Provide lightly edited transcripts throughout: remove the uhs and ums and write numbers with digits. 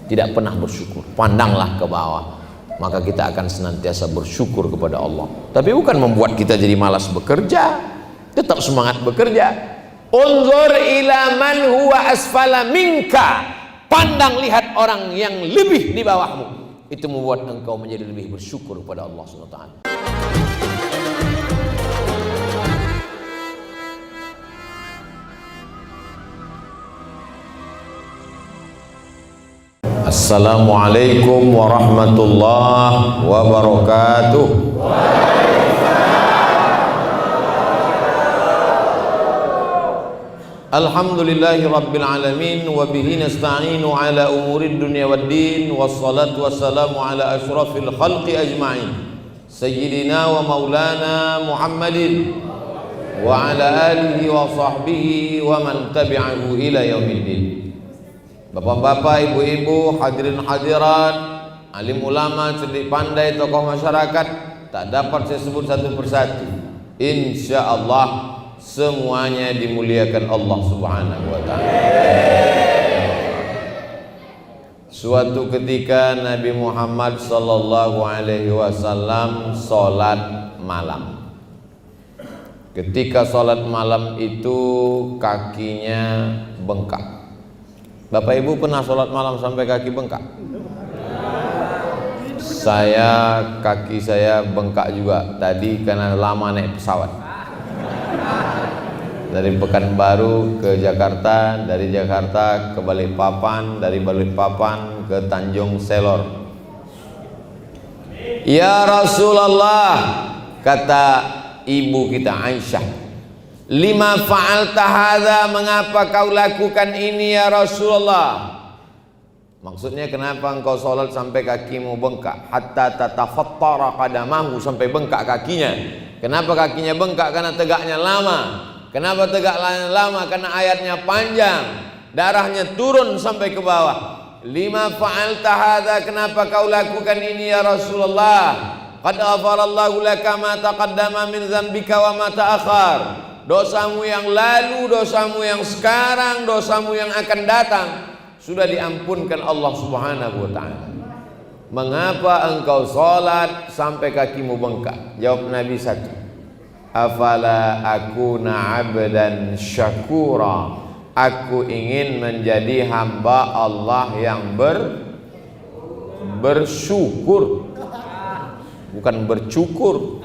tidak pernah bersyukur. Pandanglah ke bawah, maka kita akan senantiasa bersyukur kepada Allah. Tapi bukan membuat kita jadi malas bekerja, tetap semangat bekerja. Unzur ila man huwa asfala minka, pandang lihat orang yang lebih di bawahmu. Itu membuat engkau menjadi lebih bersyukur kepada Allah Subhanahu wa taala. Assalamualaikum warahmatullahi wabarakatuh. Alhamdulillahi rabbil alamin, wa bihi nasta'inu ala umurid dunya waddin, wassalatu wassalamu ala asyrafil khalqi ajma'in, sayyidina wa maulana Muhammadin wa ala alihi wa sahbihi wa man tabi'ahu ila yaumiddin. Bapak-bapak, ibu-ibu, hadirin hadirat, alim ulama, cerdik pandai, tokoh masyarakat, tak dapat saya sebut satu persatu. Insya Allah semuanya dimuliakan Allah Subhanahu wa ta'ala. Suatu ketika Nabi Muhammad sallallahu alaihi wasallam sholat malam. Ketika sholat malam itu kakinya bengkak. Bapak ibu pernah sholat malam sampai kaki bengkak? Kaki saya bengkak juga tadi karena lama naik pesawat. Dari Pekanbaru ke Jakarta, dari Jakarta ke Balikpapan, dari Balikpapan ke Tanjung Selor. Ya Rasulullah, kata ibu kita Aisyah, lima fa'alta hadza, mengapa kau lakukan ini ya Rasulullah? Maksudnya kenapa engkau sholat sampai kakimu bengkak? Hatta tatafattara qadamahu, sampai bengkak kakinya. Kenapa kakinya bengkak? Karena tegaknya lama. Kenapa tegaknya lama? Karena ayatnya panjang, darahnya turun sampai ke bawah. Lima fa'alta hadza, kenapa kau lakukan ini ya Rasulullah? Qad ghafarallahu laka ma taqaddama min dzambika wa ma ta'akhkhar. Dosamu yang lalu, dosamu yang sekarang, dosamu yang akan datang sudah diampunkan Allah Subhanahu wa ta'ala. Mengapa engkau sholat sampai kakimu bengkak? Jawab Nabi satu, afala akuna abdan syakura, aku ingin menjadi hamba Allah yang bersyukur, bukan bercukur.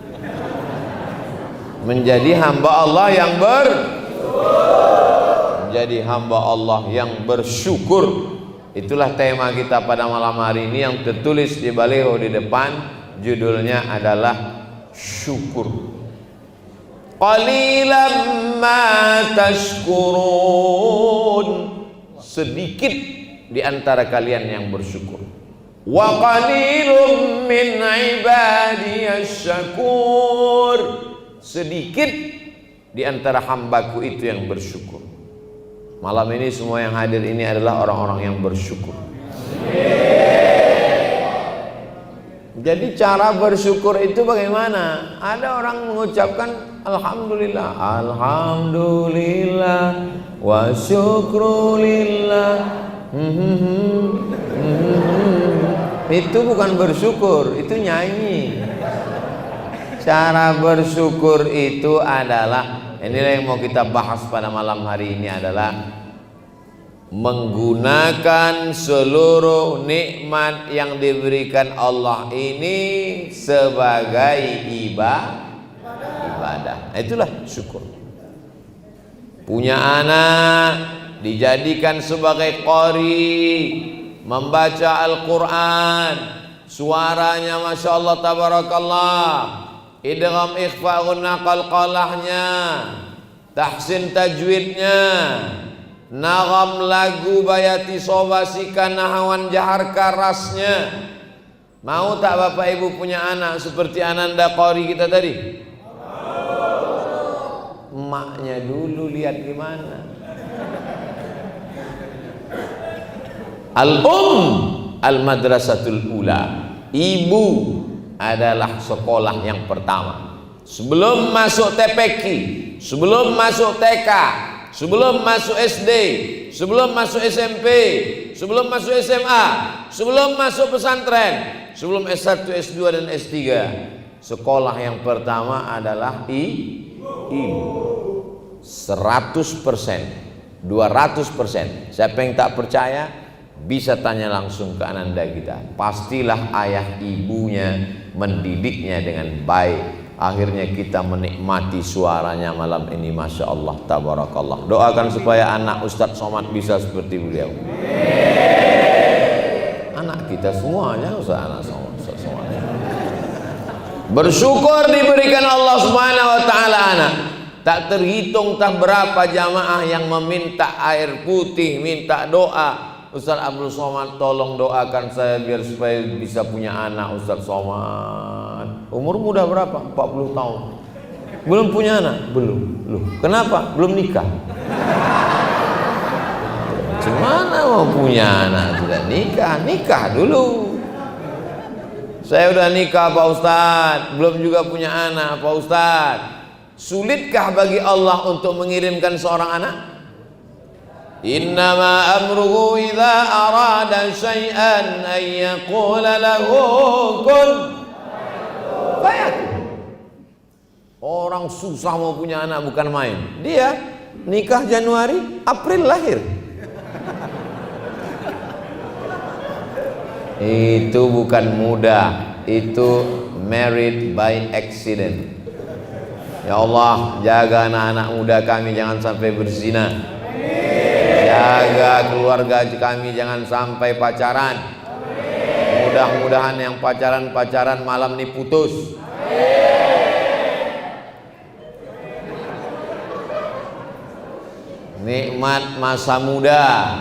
Menjadi hamba Allah yang menjadi hamba Allah yang bersyukur. Itulah tema kita pada malam hari ini yang tertulis di baliho di depan. Judulnya adalah syukur. Qalilan ma tashkurun, sedikit di antara kalian yang bersyukur. Wa qalilum min ibadiyasy syakur, sedikit di antara hambaku itu yang bersyukur. Malam ini semua yang hadir ini adalah orang-orang yang bersyukur. Jadi cara bersyukur itu bagaimana? Ada orang mengucapkan alhamdulillah, alhamdulillah wa syukrulillah. Itu bukan bersyukur, itu nyanyi. Cara bersyukur itu adalah, inilah yang mau kita bahas pada malam hari ini, adalah menggunakan seluruh nikmat yang diberikan Allah ini sebagai ibadah. Itulah syukur. Punya anak dijadikan sebagai qari, membaca Al-Quran, suaranya Masya Allah tabarakallah, idgham ikhfa gunna qalqalahnya, tahsin tajwidnya, nagam lagu bayati sobasika nahawan jahar karasnya. Mau tak bapak ibu punya anak seperti Ananda Qori kita tadi? Emaknya dulu lihat gimana. Al-madrasatul ula, ibu adalah sekolah yang pertama. Sebelum masuk TPQ, sebelum masuk TK, sebelum masuk SD, sebelum masuk SMP, sebelum masuk SMA, sebelum masuk pesantren, sebelum S1, S2 dan S3, sekolah yang pertama adalah ibu. 100%, 200%. Siapa yang tak percaya bisa tanya langsung ke ananda kita. Pastilah ayah ibunya mendidiknya dengan baik. Akhirnya kita menikmati suaranya malam ini, Masya Allah, tabarakallah. Doakan supaya anak Ustadz Somad bisa seperti beliau. Anak kita semuanya anak Ustadz Somad. Bersyukur diberikan Allah Subhanahu wa taala anak. Tak terhitung tak berapa jamaah yang meminta air putih, minta doa. Ustaz Abdul Somad, tolong doakan saya biar supaya bisa punya anak. Ustaz Somad, umur muda berapa? 40 tahun. Belum punya anak? Belum. Loh, kenapa? Belum nikah. Gimana mau punya anak tidak nikah? Nikah dulu. Saya udah nikah Pak Ustaz, belum juga punya anak Pak Ustaz. Sulitkah bagi Allah untuk mengirimkan seorang anak? Innama amruhu idza arada syai'an an yaqula lahu kun fayakun. Orang susah mau punya anak bukan main. Dia nikah Januari, April lahir. Itu bukan mudah, itu married by accident. Ya Allah, jaga anak-anak muda kami jangan sampai berzina. Jaga keluarga kami jangan sampai pacaran. Mudah-mudahan yang pacaran malam ini putus. Nikmat masa muda.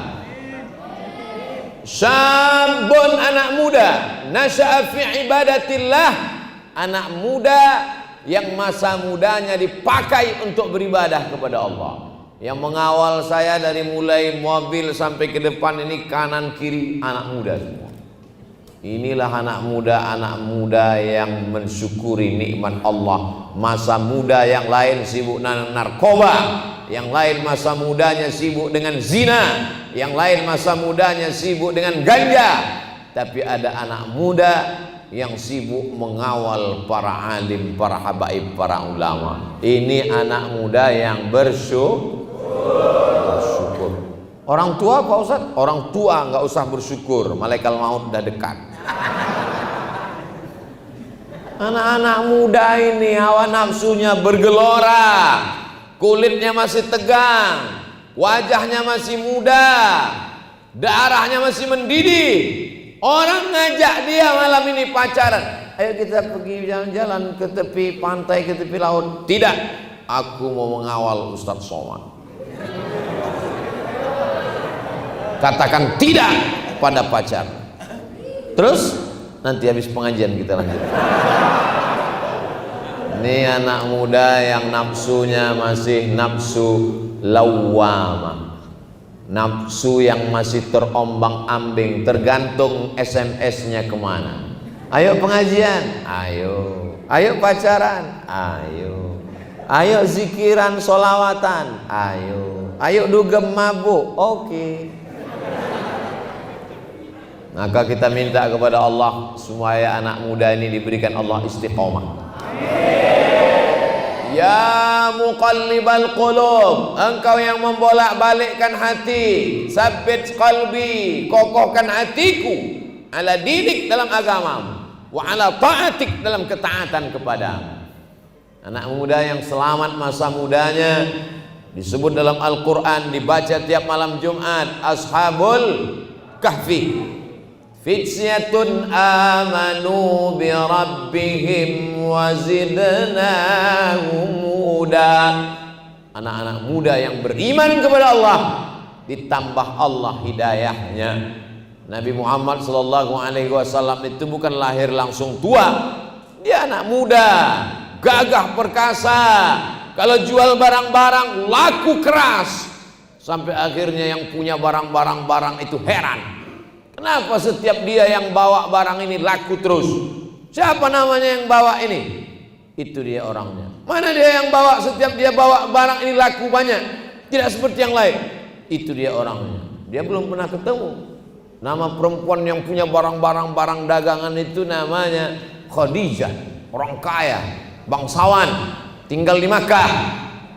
Syabun, anak muda, nasya'a fi ibadatillah. Anak muda yang masa mudanya dipakai untuk beribadah kepada Allah. Yang mengawal saya dari mulai mobil sampai ke depan ini kanan kiri anak muda semua. Inilah anak muda yang mensyukuri nikmat Allah. Masa muda yang lain sibuk narkoba, yang lain masa mudanya sibuk dengan zina, yang lain masa mudanya sibuk dengan ganja. Tapi ada anak muda yang sibuk mengawal para alim, para habaib, para ulama. Ini anak muda yang bersyukur. Orang tua Pak Ustaz, orang tua nggak usah bersyukur, malaikat maut udah dekat. Anak-anak muda ini hawa nafsunya bergelora, kulitnya masih tegang, wajahnya masih muda, darahnya masih mendidih. Orang ngajak dia malam ini pacaran, ayo kita pergi jalan-jalan ke tepi pantai, ke tepi laut. Tidak, aku mau mengawal Ustadz Somad. Katakan tidak pada pacar. Terus nanti habis pengajian kita lanjut. Ini anak muda yang nafsunya masih nafsu lawwamah, nafsu yang masih terombang-ambing, tergantung SMS-nya kemana. Ayo pengajian, ayo pacaran, ayo zikiran solawatan, ayo dugem mabuk, oke. Maka kita minta kepada Allah supaya anak muda ini diberikan Allah istiqomah. Ya muqallibal qulub, engkau yang membolak-balikkan hati, sabbit qalbi, kokohkan hatiku ala dinik dalam agamamu, wa ala ta'atik dalam ketaatan kepadamu. Anak muda yang selamat masa mudanya disebut dalam Al-Quran, dibaca tiap malam Jumat, Ashabul Kahfi. Fityatun amanu bi rabbihim wa zidnahum huda. Anak-anak muda yang beriman kepada Allah, ditambah Allah hidayahnya. Nabi Muhammad SAW itu bukan lahir langsung tua. Dia anak muda, gagah perkasa. Kalau jual barang-barang laku keras, sampai akhirnya yang punya barang-barang itu heran. Kenapa setiap dia yang bawa barang ini laku terus? Siapa namanya yang bawa ini? Itu dia orangnya. Mana dia yang bawa, setiap dia bawa barang ini laku banyak, tidak seperti yang lain? Itu dia orangnya. Dia belum pernah ketemu. Nama perempuan yang punya barang dagangan itu namanya Khadijah, orang kaya, bangsawan, tinggal di Makkah.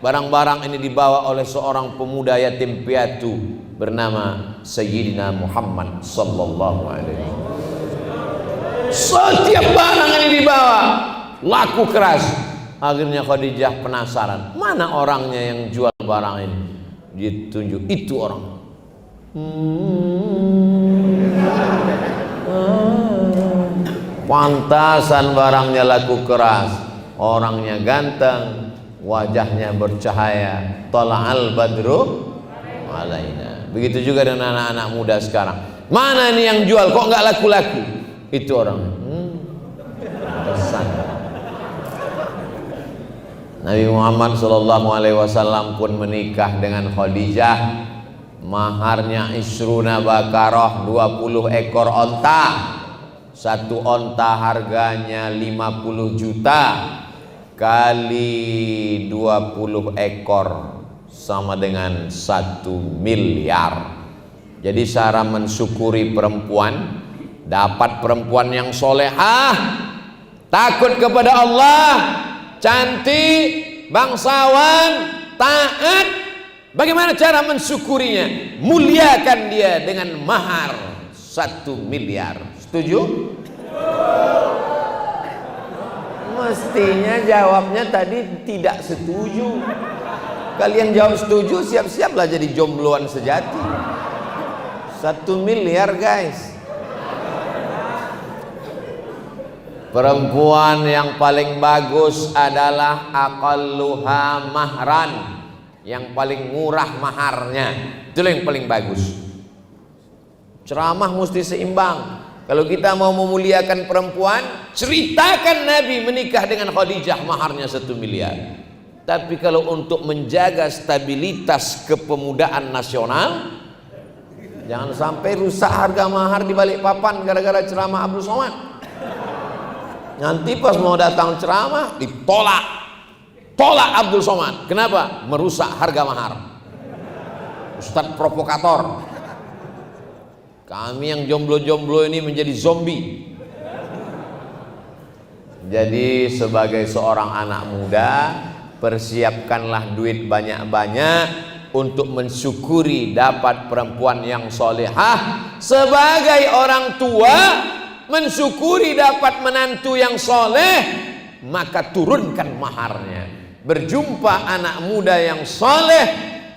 Barang-barang ini dibawa oleh seorang pemuda yatim piatu bernama Sayyidina Muhammad sallallahu alaihi wasallam. Setiap barang ini dibawa, laku keras. Akhirnya Khadijah penasaran, mana orangnya yang jual barang ini? Ditunjuk, itu orang. Pantasan barangnya laku keras, orangnya ganteng, wajahnya bercahaya. Tala'al badru alaina. Begitu juga dengan anak-anak muda sekarang. Mana ini yang jual kok nggak laku-laku? Itu orang. Pesan. Nabi Muhammad SAW pun menikah dengan Khadijah. Maharnya isruna bakarah, 20 ekor onta. Satu onta harganya 50 juta kali 20 ekor sama dengan 1 miliar. Jadi cara mensyukuri perempuan, dapat perempuan yang solehah, takut kepada Allah, cantik, bangsawan, taat. Bagaimana cara mensyukurinya? Muliakan dia dengan mahar 1 miliar. Setuju? Mestinya jawabnya tadi tidak setuju. Kalian jawab setuju, siap-siaplah jadi jombloan sejati. 1 miliar guys. Perempuan yang paling bagus adalah aqalluha mahran, yang paling murah maharnya. Itu yang paling bagus. Ceramah mesti seimbang. Kalau kita mau memuliakan perempuan, ceritakan Nabi menikah dengan Khadijah, maharnya 1 miliar. Tapi kalau untuk menjaga stabilitas kepemudaan nasional, jangan sampai rusak harga mahar di balik papan gara-gara ceramah Abdul Somad. Nanti pas mau datang ceramah ditolak. Tolak Abdul Somad. Kenapa? Merusak harga mahar. Ustadz provokator. Kami yang jomblo-jomblo ini menjadi zombie. Jadi sebagai seorang anak muda, persiapkanlah duit banyak-banyak untuk mensyukuri dapat perempuan yang solehah. Sebagai orang tua, mensyukuri dapat menantu yang soleh, maka turunkan maharnya. Berjumpa anak muda yang soleh,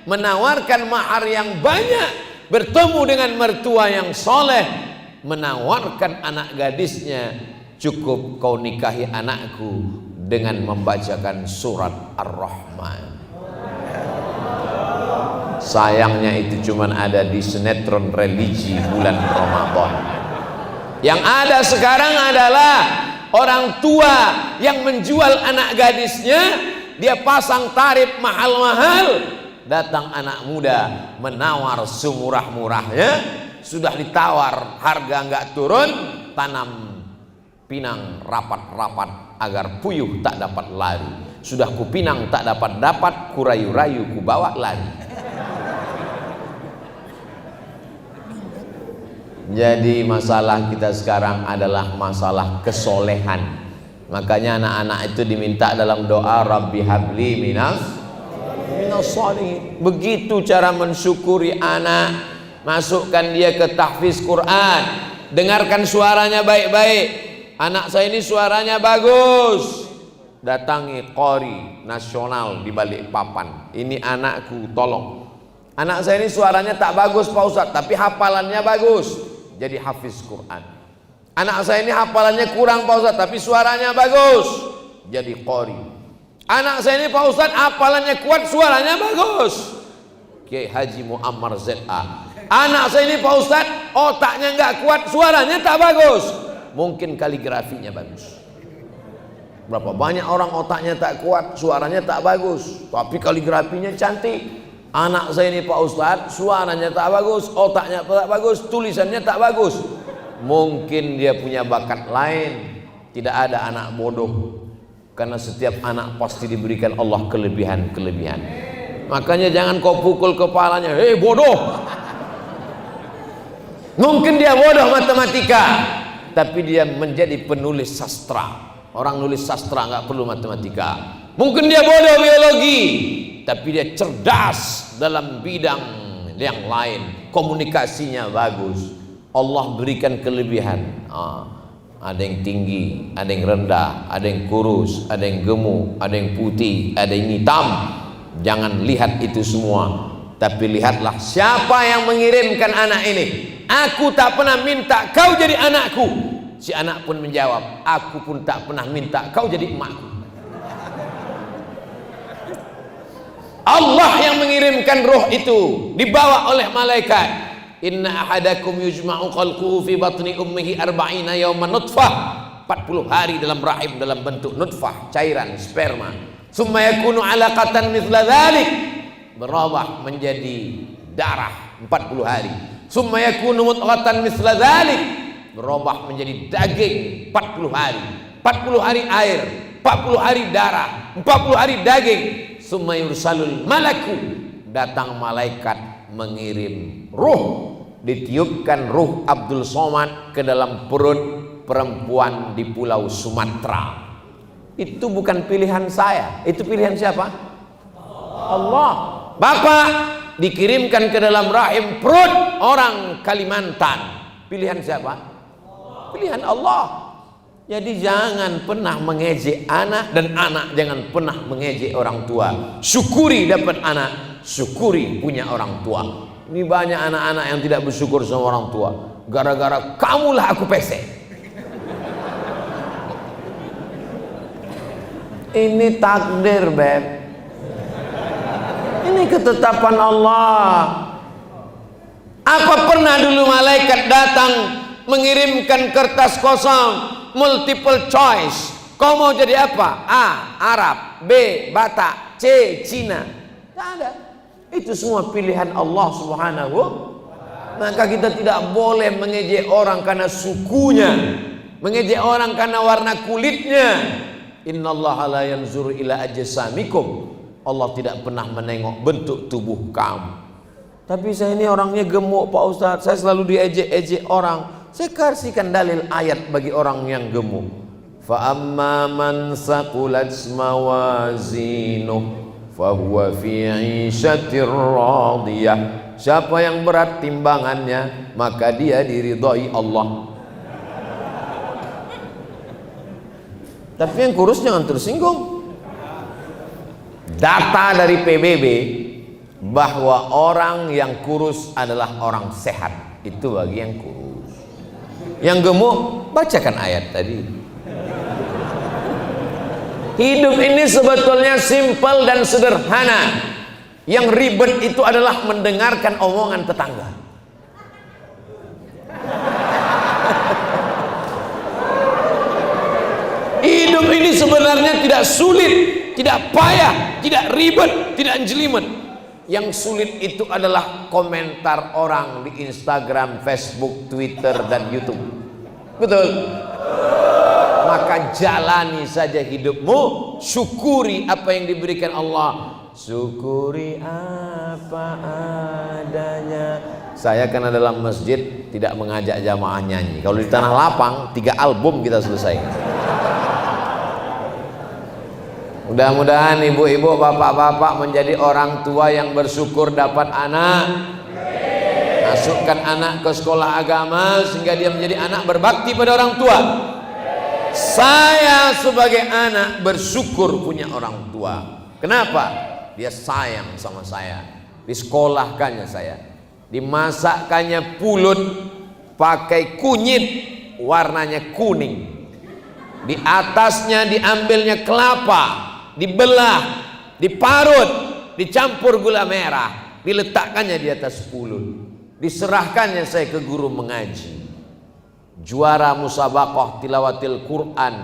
menawarkan mahar yang banyak. Bertemu dengan mertua yang soleh, menawarkan anak gadisnya, cukup kau nikahi anakku dengan membacakan surat Ar-Rahman. Sayangnya itu cuma ada di sinetron religi bulan Ramadan. Yang ada sekarang adalah orang tua yang menjual anak gadisnya, dia pasang tarif mahal-mahal. Datang anak muda menawar semurah-murahnya, sudah ditawar harga nggak turun, tanam pinang rapat-rapat agar puyuh tak dapat lari. Sudah kupinang tak dapat, kurayu-rayu ku bawa lari. Jadi masalah kita sekarang adalah masalah kesolehan. Makanya anak-anak itu diminta dalam doa, Rabbi habli minas sholihin. Begitu cara mensyukuri anak. Masukkan dia ke tahfiz Quran, dengarkan suaranya baik-baik. Anak saya ini suaranya bagus, datangi qori nasional di balik papan. Ini anakku, tolong. Anak saya ini suaranya tak bagus Pak Ustadz, tapi hafalannya bagus, jadi hafiz Quran. Anak saya ini hafalannya kurang Pak Ustadz, tapi suaranya bagus, jadi qori. Anak saya ini Pak Ustadz hafalannya kuat, suaranya bagus, Kiai Haji Muammar ZA. Anak saya ini Pak Ustadz otaknya nggak kuat, suaranya tak bagus, mungkin kaligrafinya bagus. Berapa banyak orang otaknya tak kuat, suaranya tak bagus, tapi kaligrafinya cantik. Anak saya ini Pak Ustadz suaranya tak bagus, otaknya tak bagus, tulisannya tak bagus. Mungkin dia punya bakat lain. Tidak ada anak bodoh, karena setiap anak pasti diberikan Allah kelebihan-kelebihan. Makanya jangan kau pukul kepalanya, hei bodoh. Mungkin dia bodoh matematika, tapi dia menjadi penulis sastra. Orang nulis sastra nggak perlu matematika. Mungkin dia bodoh biologi, tapi dia cerdas dalam bidang yang lain. Komunikasinya bagus. Allah berikan kelebihan. Ada yang tinggi, ada yang rendah, ada yang kurus, ada yang gemuk, ada yang putih, ada yang hitam. Jangan lihat itu semua, tapi lihatlah siapa yang mengirimkan anak ini. Aku tak pernah minta kau jadi anakku. Si anak pun menjawab, aku pun tak pernah minta kau jadi emakku. Allah yang mengirimkan roh itu, dibawa oleh malaikat. Inna ahadakum yujma'u khalquhu fi batni ummihi arba'ina yawman nutfah. 40 hari dalam rahim dalam bentuk nutfah, cairan sperma. Summa yakunu 'alaqatan mithla dhalik, berubah menjadi darah 40 hari. Summa yakunu mudghatan mithla dhalik, berubah menjadi daging 40 hari. 40 hari air, 40 hari darah, 40 hari daging. Summa yursalul malaku, datang malaikat mengirim ruh. Ditiupkan ruh Abdul Somad ke dalam perut perempuan di pulau Sumatera. Itu bukan pilihan saya, itu pilihan siapa? Allah. Bapak dikirimkan ke dalam rahim perut orang Kalimantan. Pilihan siapa? Pilihan Allah. Jadi jangan pernah mengejek anak, dan anak jangan pernah mengejek orang tua. Syukuri dapat anak, syukuri punya orang tua. Ini banyak anak-anak yang tidak bersyukur sama orang tua. Gara-gara kamulah aku pesek. Ini takdir, Beb. Ini ketetapan Allah. Apa pernah dulu malaikat datang mengirimkan kertas kosong, multiple choice, kau mau jadi apa? A. Arab, B. Batak, C. Cina. Tidak ada. Itu semua pilihan Allah Subhanahu. Maka kita tidak boleh mengejek orang karena sukunya, mengejek orang karena warna kulitnya. Innallaha la yanzuru ila ajsamikum. Allah tidak pernah menengok bentuk tubuh kamu. Tapi saya ini orangnya gemuk, Pak Ustadz. Saya selalu diejek-ejek orang. Saya kasihkan dalil ayat bagi orang yang gemuk. Fa amma man saqulat mawazinuh fahuwa fi 'ishatir radiyah. Siapa yang berat timbangannya, maka dia diridhai Allah. Tapi yang kurus jangan tersinggung. Data dari PBB bahwa orang yang kurus adalah orang sehat. Itu bagi yang kurus. Yang gemuk, bacakan ayat tadi. Hidup ini sebetulnya simpel dan sederhana. Yang ribet itu adalah mendengarkan omongan tetangga. Hidup ini sebenarnya tidak sulit, tidak payah, tidak ribet, tidak jelimet. Yang sulit itu adalah komentar orang di Instagram, Facebook, Twitter, dan YouTube. Betul? Maka jalani saja hidupmu, syukuri apa yang diberikan Allah. Syukuri apa adanya. Saya karena dalam masjid tidak mengajak jamaah nyanyi. Kalau di tanah lapang 3 album kita selesai. Mudah-mudahan ibu-ibu, bapak-bapak menjadi orang tua yang bersyukur dapat anak. Masukkan anak ke sekolah agama sehingga dia menjadi anak berbakti pada orang tua. Saya sebagai anak bersyukur punya orang tua. Kenapa? Dia sayang sama saya. Disekolahkannya saya, dimasakkannya pulut pakai kunyit warnanya kuning. Di atasnya diambilnya kelapa, dibelah, diparut, dicampur gula merah, diletakkannya di atas pulut. Diserahkannya saya ke guru mengaji. Juara musabaqah tilawatil Quran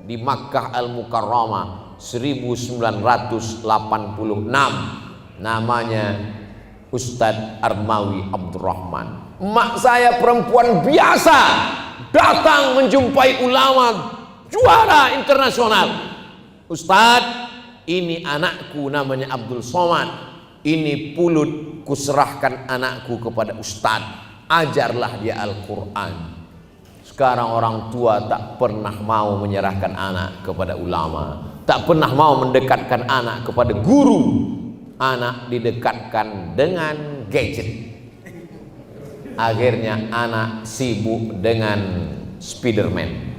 di Makkah Al-Mukarramah 1986, namanya Ustadz Armawi Abdurrahman. Emak saya perempuan biasa datang menjumpai ulama juara internasional. Ustadz, ini anakku namanya Abdul Somad, ini pulut kuserahkan anakku kepada Ustadz. ajarlah dia Al-Quran. Sekarang orang tua tak pernah mau menyerahkan anak kepada ulama, tak pernah mau mendekatkan anak kepada guru. Anak didekatkan dengan gadget. Akhirnya anak sibuk dengan Spiderman.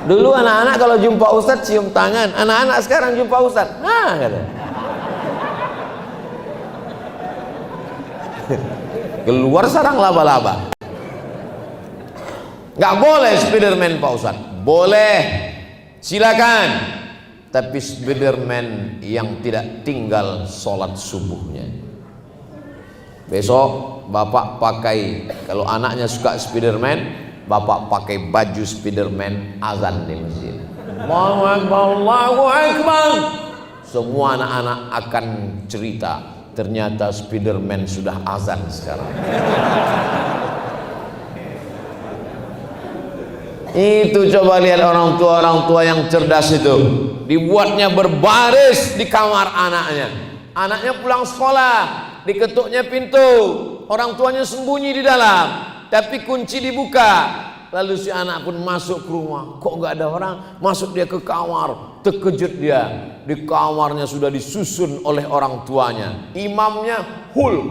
Dulu anak-anak kalau jumpa ustadz cium tangan, anak-anak sekarang jumpa ustadz, kata. Keluar sarang laba-laba. Nggak boleh Spiderman Pak Ustadz. Boleh, silakan. Tapi Spiderman yang tidak tinggal sholat subuhnya. Besok bapak pakai, kalau anaknya suka Spiderman, bapak pakai baju Spiderman, azan di masjid. Allahu Akbar, Allahu Akbar. Semua anak-anak akan cerita, ternyata Spiderman sudah azan sekarang. Itu coba lihat orang tua yang cerdas itu. Dibuatnya berbaris di kamar anaknya. Anaknya pulang sekolah, diketuknya pintu, orang tuanya sembunyi di dalam, tapi kunci dibuka. Lalu si anak pun masuk ke rumah. Kok nggak ada orang? Masuk dia ke kamar. Terkejut dia. Di kamarnya sudah disusun oleh orang tuanya. Imamnya Hulk.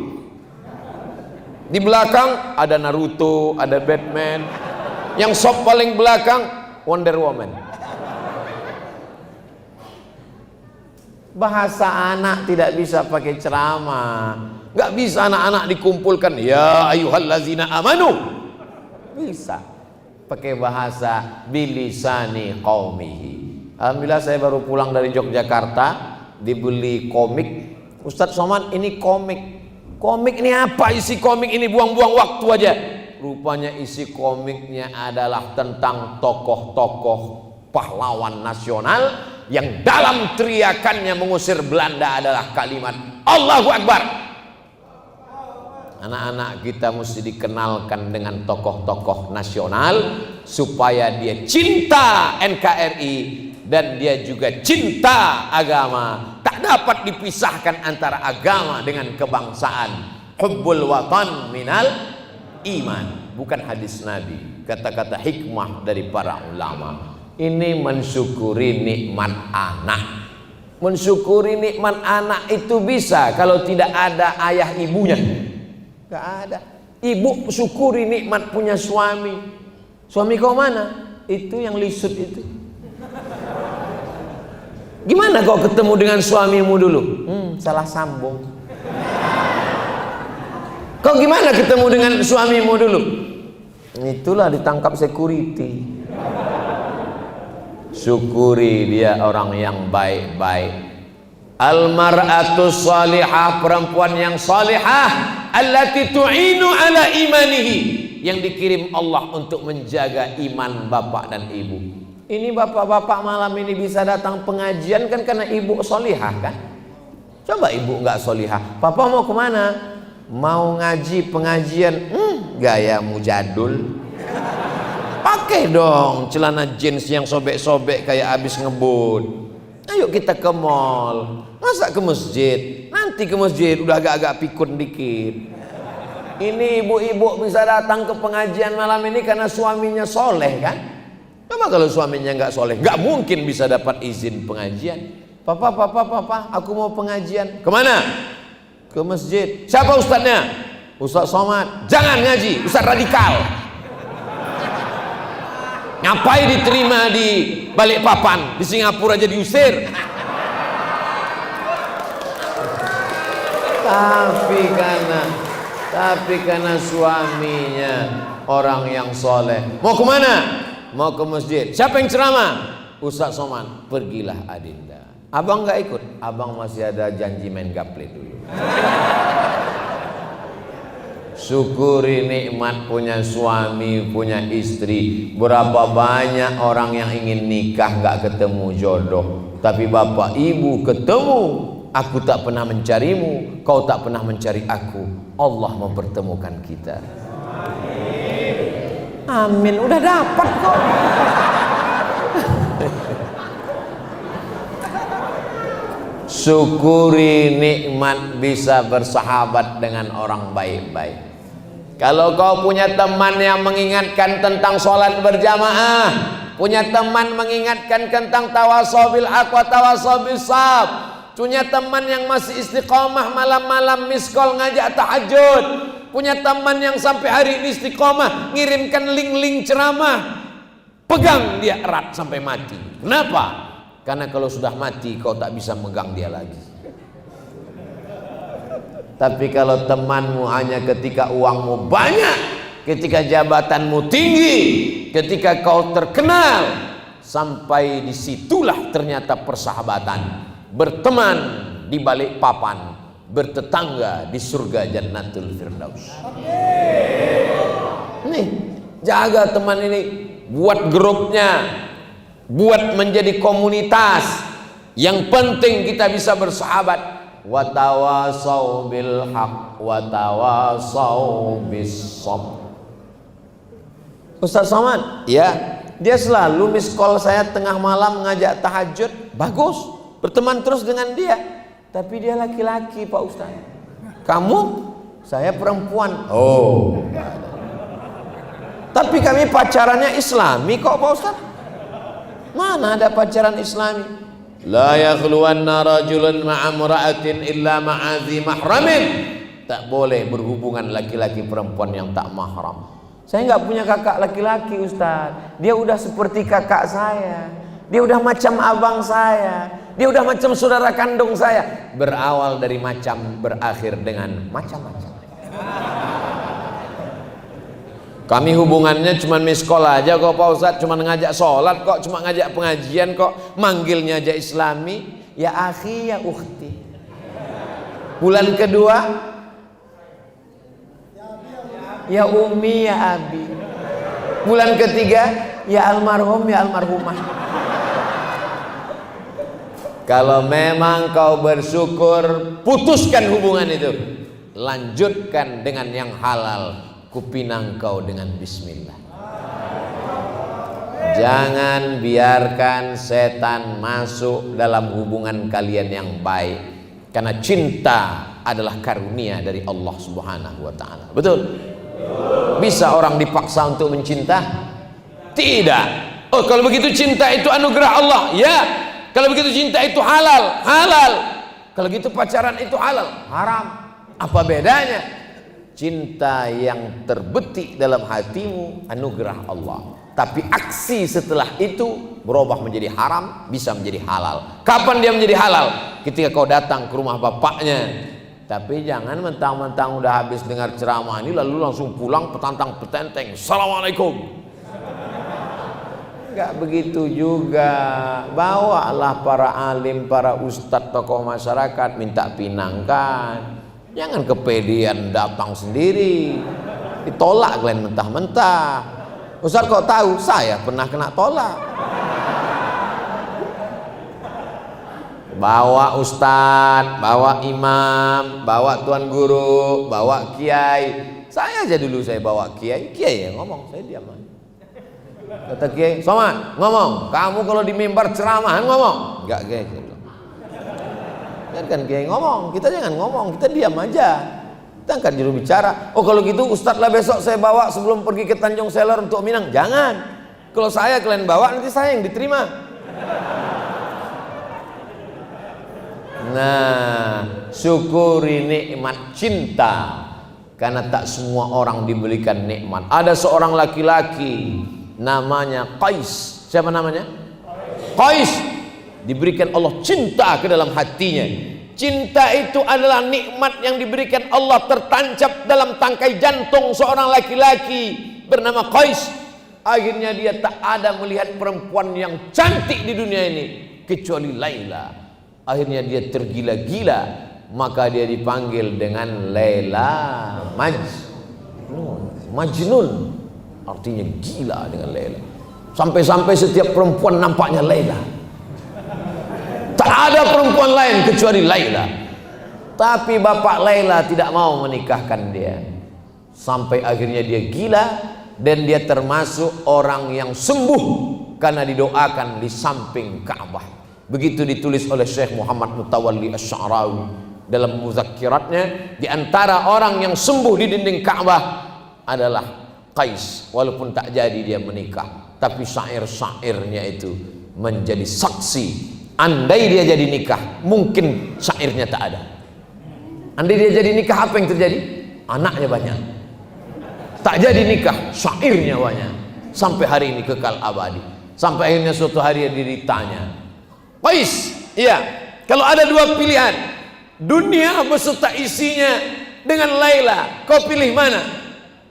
Di belakang ada Naruto, ada Batman. Yang sop paling belakang Wonder Woman. Bahasa anak tidak bisa pakai ceramah. Nggak bisa anak-anak dikumpulkan. Ya ayyuhallazina amanu. Bisa pakai bahasa bilisani qaumihi. Alhamdulillah saya baru pulang dari Yogyakarta, dibeli komik. Ustadz Somad, ini komik. Komik ini apa isi komik ini? Buang-buang waktu aja. Rupanya isi komiknya adalah tentang tokoh-tokoh pahlawan nasional yang dalam teriakannya mengusir Belanda adalah kalimat Allahu Akbar. Anak-anak kita mesti dikenalkan dengan tokoh-tokoh nasional supaya dia cinta NKRI dan dia juga cinta agama. Tak dapat dipisahkan antara agama dengan kebangsaan. Hubbul watan minal iman, bukan hadis Nabi, kata-kata hikmah dari para ulama. Ini mensyukuri nikmat anak. Mensyukuri nikmat anak itu bisa kalau tidak ada ayah ibunya. Gak ada. Ibu syukuri nikmat punya suami. Suami kau mana? Itu yang lisut itu. Gimana kau ketemu dengan suamimu dulu? Salah sambung. Kau gimana ketemu dengan suamimu dulu? Itulah ditangkap security. Syukuri dia orang yang baik-baik. Al-mar'atus salihah, perempuan yang salihah, allati tu'inu ala imanihi, yang dikirim Allah untuk menjaga iman bapak dan ibu. Ini bapak-bapak malam ini bisa datang pengajian kan karena ibu salihah kan? Coba ibu nggak salihah, papa mau kemana? Mau ngaji pengajian, gayamu jadul. Pakai dong celana jeans yang sobek-sobek kayak habis ngebut. Ayo kita ke mall. Masa ke masjid? Nanti ke masjid udah agak-agak pikun dikit. Ini ibu-ibu bisa datang ke pengajian malam ini karena suaminya soleh kan? Coba kalau suaminya nggak soleh, nggak mungkin bisa dapat izin pengajian. Papa, aku mau pengajian. Kemana? Ke masjid. Siapa ustadznya? Ustadz Somad. Jangan ngaji, ustadz radikal. Ngapain diterima di Balikpapan, di Singapura aja diusir. Tapi karena suaminya orang yang soleh. Mau kemana? Mau ke masjid. Siapa yang ceramah? Ustadz Somad. Pergilah adinda. Abang nggak ikut. Abang masih ada janji main gaple dulu. Syukuri nikmat punya suami, punya istri. Berapa banyak orang yang ingin nikah nggak ketemu jodoh, tapi bapak ibu ketemu. Aku tak pernah mencarimu, kau tak pernah mencari aku. Allah mempertemukan kita. Amin. Udah dapat kok. Syukuri nikmat bisa bersahabat dengan orang baik-baik. Kalau kau punya teman yang mengingatkan tentang sholat berjamaah, punya teman mengingatkan tentang tawasaw bil haq wa tawasaw bis sab, punya teman yang masih istiqomah malam-malam miskol ngajak tahajud, punya teman yang sampai hari ini istiqomah ngirimkan link-link ceramah, pegang dia erat sampai mati. Kenapa? Karena kalau sudah mati kau tak bisa megang dia lagi. Tapi kalau temanmu hanya ketika uangmu banyak, ketika jabatanmu tinggi, ketika kau terkenal, sampai disitulah ternyata persahabatan. Berteman di balik papan, bertetangga di surga Jannatul Firdaus. Nih, jaga teman ini, buat grupnya, buat menjadi komunitas. Yang penting kita bisa bersahabat. Watawasau bil haq watawasau bis sabr. Ustaz Somad, ya, dia selalu miss call saya tengah malam ngajak tahajud. Bagus, berteman terus dengan dia. Tapi dia laki-laki Pak Ustaz. Kamu? Saya perempuan. Oh. Tapi kami pacarannya Islami kok Pak Ustaz. Mana ada pacaran Islami? La yakhluwanna rajulun ma'a imra'atin illa ma'adhi mahramin. Tak boleh berhubungan laki-laki perempuan yang tak mahram. Saya nggak punya kakak laki-laki Ustaz. Dia udah seperti kakak saya. Dia udah macam abang saya. Dia udah macam saudara kandung saya. Berawal dari macam, berakhir dengan macam-macam. Kami hubungannya cuma miss call aja kok Pak Ustadz, cuma ngajak sholat kok, cuma ngajak pengajian kok, manggilnya aja Islami, ya akhi ya ukhti. Bulan kedua, ya umi ya abi. Bulan ketiga, ya almarhum ya almarhumah. Kalau memang kau bersyukur, putuskan hubungan itu, lanjutkan dengan yang halal. Kupinang kau dengan bismillah. Jangan biarkan setan masuk dalam hubungan kalian yang baik, karena cinta adalah karunia dari Allah Subhanahu wa taala. Betul? Bisa orang dipaksa untuk mencinta? Tidak. Oh, kalau begitu cinta itu anugerah Allah. Ya. Kalau begitu cinta itu halal. Halal. Kalau gitu pacaran itu halal. Haram. Apa bedanya? Cinta yang terbetik dalam hatimu anugerah Allah. Tapi aksi setelah itu berubah menjadi haram, bisa menjadi halal. Kapan dia menjadi halal? Ketika kau datang ke rumah bapaknya. Tapi jangan mentang-mentang udah habis dengar ceramah ini lalu langsung pulang petantang petenteng. Assalamualaikum. Enggak begitu juga. Bawalah para alim, para ustadz, tokoh masyarakat, minta pinangkan. Jangan kepedean datang sendiri, ditolak kalian mentah-mentah. Ustaz kok tahu? Saya pernah kena tolak. Bawa ustaz, bawa imam, bawa tuan guru, bawa kiai. Saya aja dulu saya bawa kiai yang ngomong, saya diam aja. Kata kiai, Somad ngomong, kamu kalau di mimbar ceramahan ngomong. Enggak kiai. Kan kiai ngomong, kita jangan ngomong, kita diam aja. Kita angkat juru bicara. Oh kalau gitu Ustadz lah besok saya bawa sebelum pergi ke Tanjung Seler untuk Minang. Jangan. Kalau saya kalian bawa nanti saya yang diterima. Nah, syukuri nikmat cinta, karena tak semua orang diberikan nikmat. Ada seorang laki-laki namanya Qais. Siapa namanya? Qais. Diberikan Allah cinta ke dalam hatinya. Cinta itu adalah nikmat yang diberikan Allah tertancap dalam tangkai jantung seorang laki-laki bernama Qais. Akhirnya dia tak ada melihat perempuan yang cantik di dunia ini kecuali Laila. Akhirnya dia tergila-gila, maka dia dipanggil dengan Laila Majnun. Artinya gila dengan Laila. Sampai-sampai setiap perempuan nampaknya Laila. Tak ada perempuan lain kecuali Laila. Tapi bapak Laila tidak mau menikahkan dia. Sampai akhirnya dia gila, dan dia termasuk orang yang sembuh karena didoakan di samping Ka'bah. Begitu ditulis oleh Syekh Muhammad Mutawalli Asy-Sya'rawi dalam muzakkiratnya. Di antara orang yang sembuh di dinding Ka'bah adalah Qais, walaupun tak jadi dia menikah, tapi syair-syairnya itu menjadi saksi. Andai dia jadi nikah, mungkin syairnya tak ada. Andai dia jadi nikah, apa yang terjadi? Anaknya banyak. Tak jadi nikah, syairnya banyak. Sampai hari ini kekal abadi. Sampai akhirnya suatu hari dia ditanya, Qais, iya, kalau ada dua pilihan, dunia beserta isinya dengan Laila, kau pilih mana?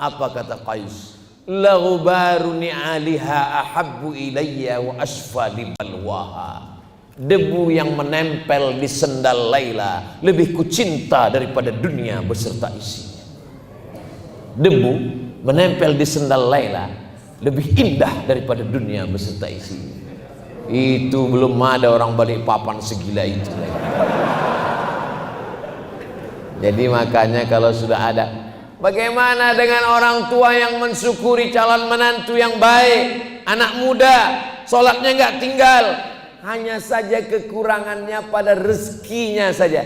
Apa kata Qais? La ghubaru ni'aliha ahabbu ilayya wa asfa li balwaha. Debu yang menempel di sendal Laila lebih kucinta daripada dunia beserta isinya. Debu menempel di sendal Laila lebih indah daripada dunia beserta isinya. Itu belum ada orang Balikpapan segila itu. Jadi makanya kalau sudah ada, bagaimana dengan orang tua yang mensyukuri calon menantu yang baik, anak muda, sholatnya nggak tinggal, hanya saja kekurangannya pada rezekinya saja.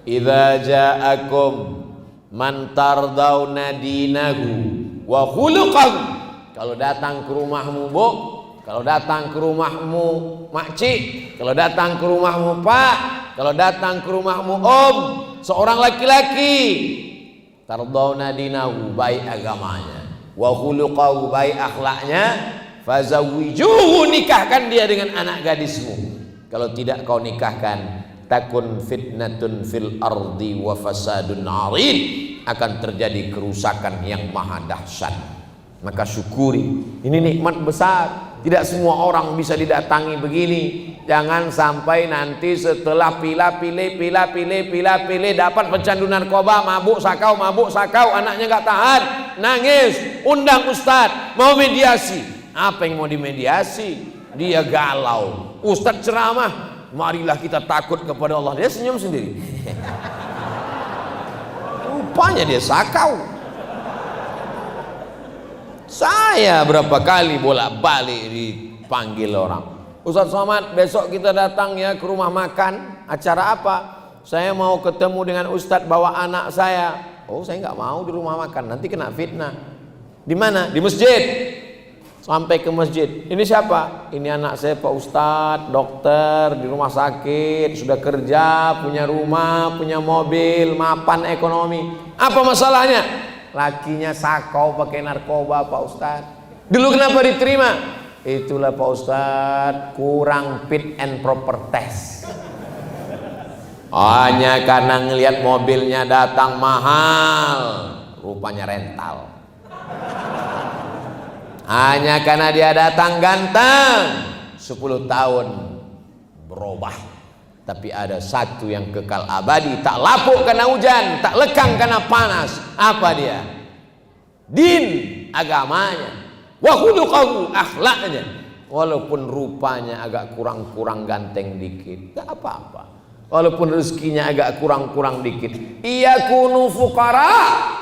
Idza ja'akum man tardawna dinahu wa khuluqahu. Kalau datang ke rumahmu, Bu, kalau datang ke rumahmu makcik, kalau datang ke rumahmu Pak, kalau datang ke rumahmu Om, seorang laki-laki, tardawna dinahu, baik agamanya, wa khuluqahu, baik akhlaknya, fazawwijuhu, nikahkan dia dengan anak gadismu. Kalau tidak kau nikahkan, takun fitnatun fil ardi wa fasadun arid, akan terjadi kerusakan yang maha dahsyat. Maka syukuri, ini nikmat besar. Tidak semua orang bisa didatangi begini. Jangan sampai nanti setelah pilih dapat pecandu narkoba, mabuk sakau, anaknya nggak tahan, nangis, undang ustadz, mau mediasi. Apa yang mau dimediasi? Dia galau. Ustadz ceramah, marilah kita takut kepada Allah. Dia senyum sendiri. Rupanya dia sakau. Saya berapa kali bolak-balik dipanggil orang, Ustadz Somad, besok kita datang ya ke rumah makan. Acara apa? Saya mau ketemu dengan Ustadz bawa anak saya. Oh, saya nggak mau di rumah makan, nanti kena fitnah. Di mana? Di masjid. Sampai ke masjid, ini siapa? Ini anak saya Pak Ustadz, dokter di rumah sakit, sudah kerja, punya rumah, punya mobil, mapan ekonomi. Apa masalahnya? Lakinya sakau pakai narkoba Pak Ustadz. Dulu kenapa diterima? Itulah Pak Ustadz, kurang fit and proper test. Hanya karena ngelihat mobilnya datang mahal, rupanya rental. Hanya karena dia datang ganteng, 10 tahun berubah. Tapi ada satu yang kekal abadi, tak lapuk karena hujan, tak lekang karena panas. Apa dia? Din, agamanya. Wa khuluquhu, akhlaknya. Walaupun rupanya agak kurang-kurang ganteng dikit, tak apa-apa. Walaupun rezekinya agak kurang-kurang dikit, iya kunu fuqara.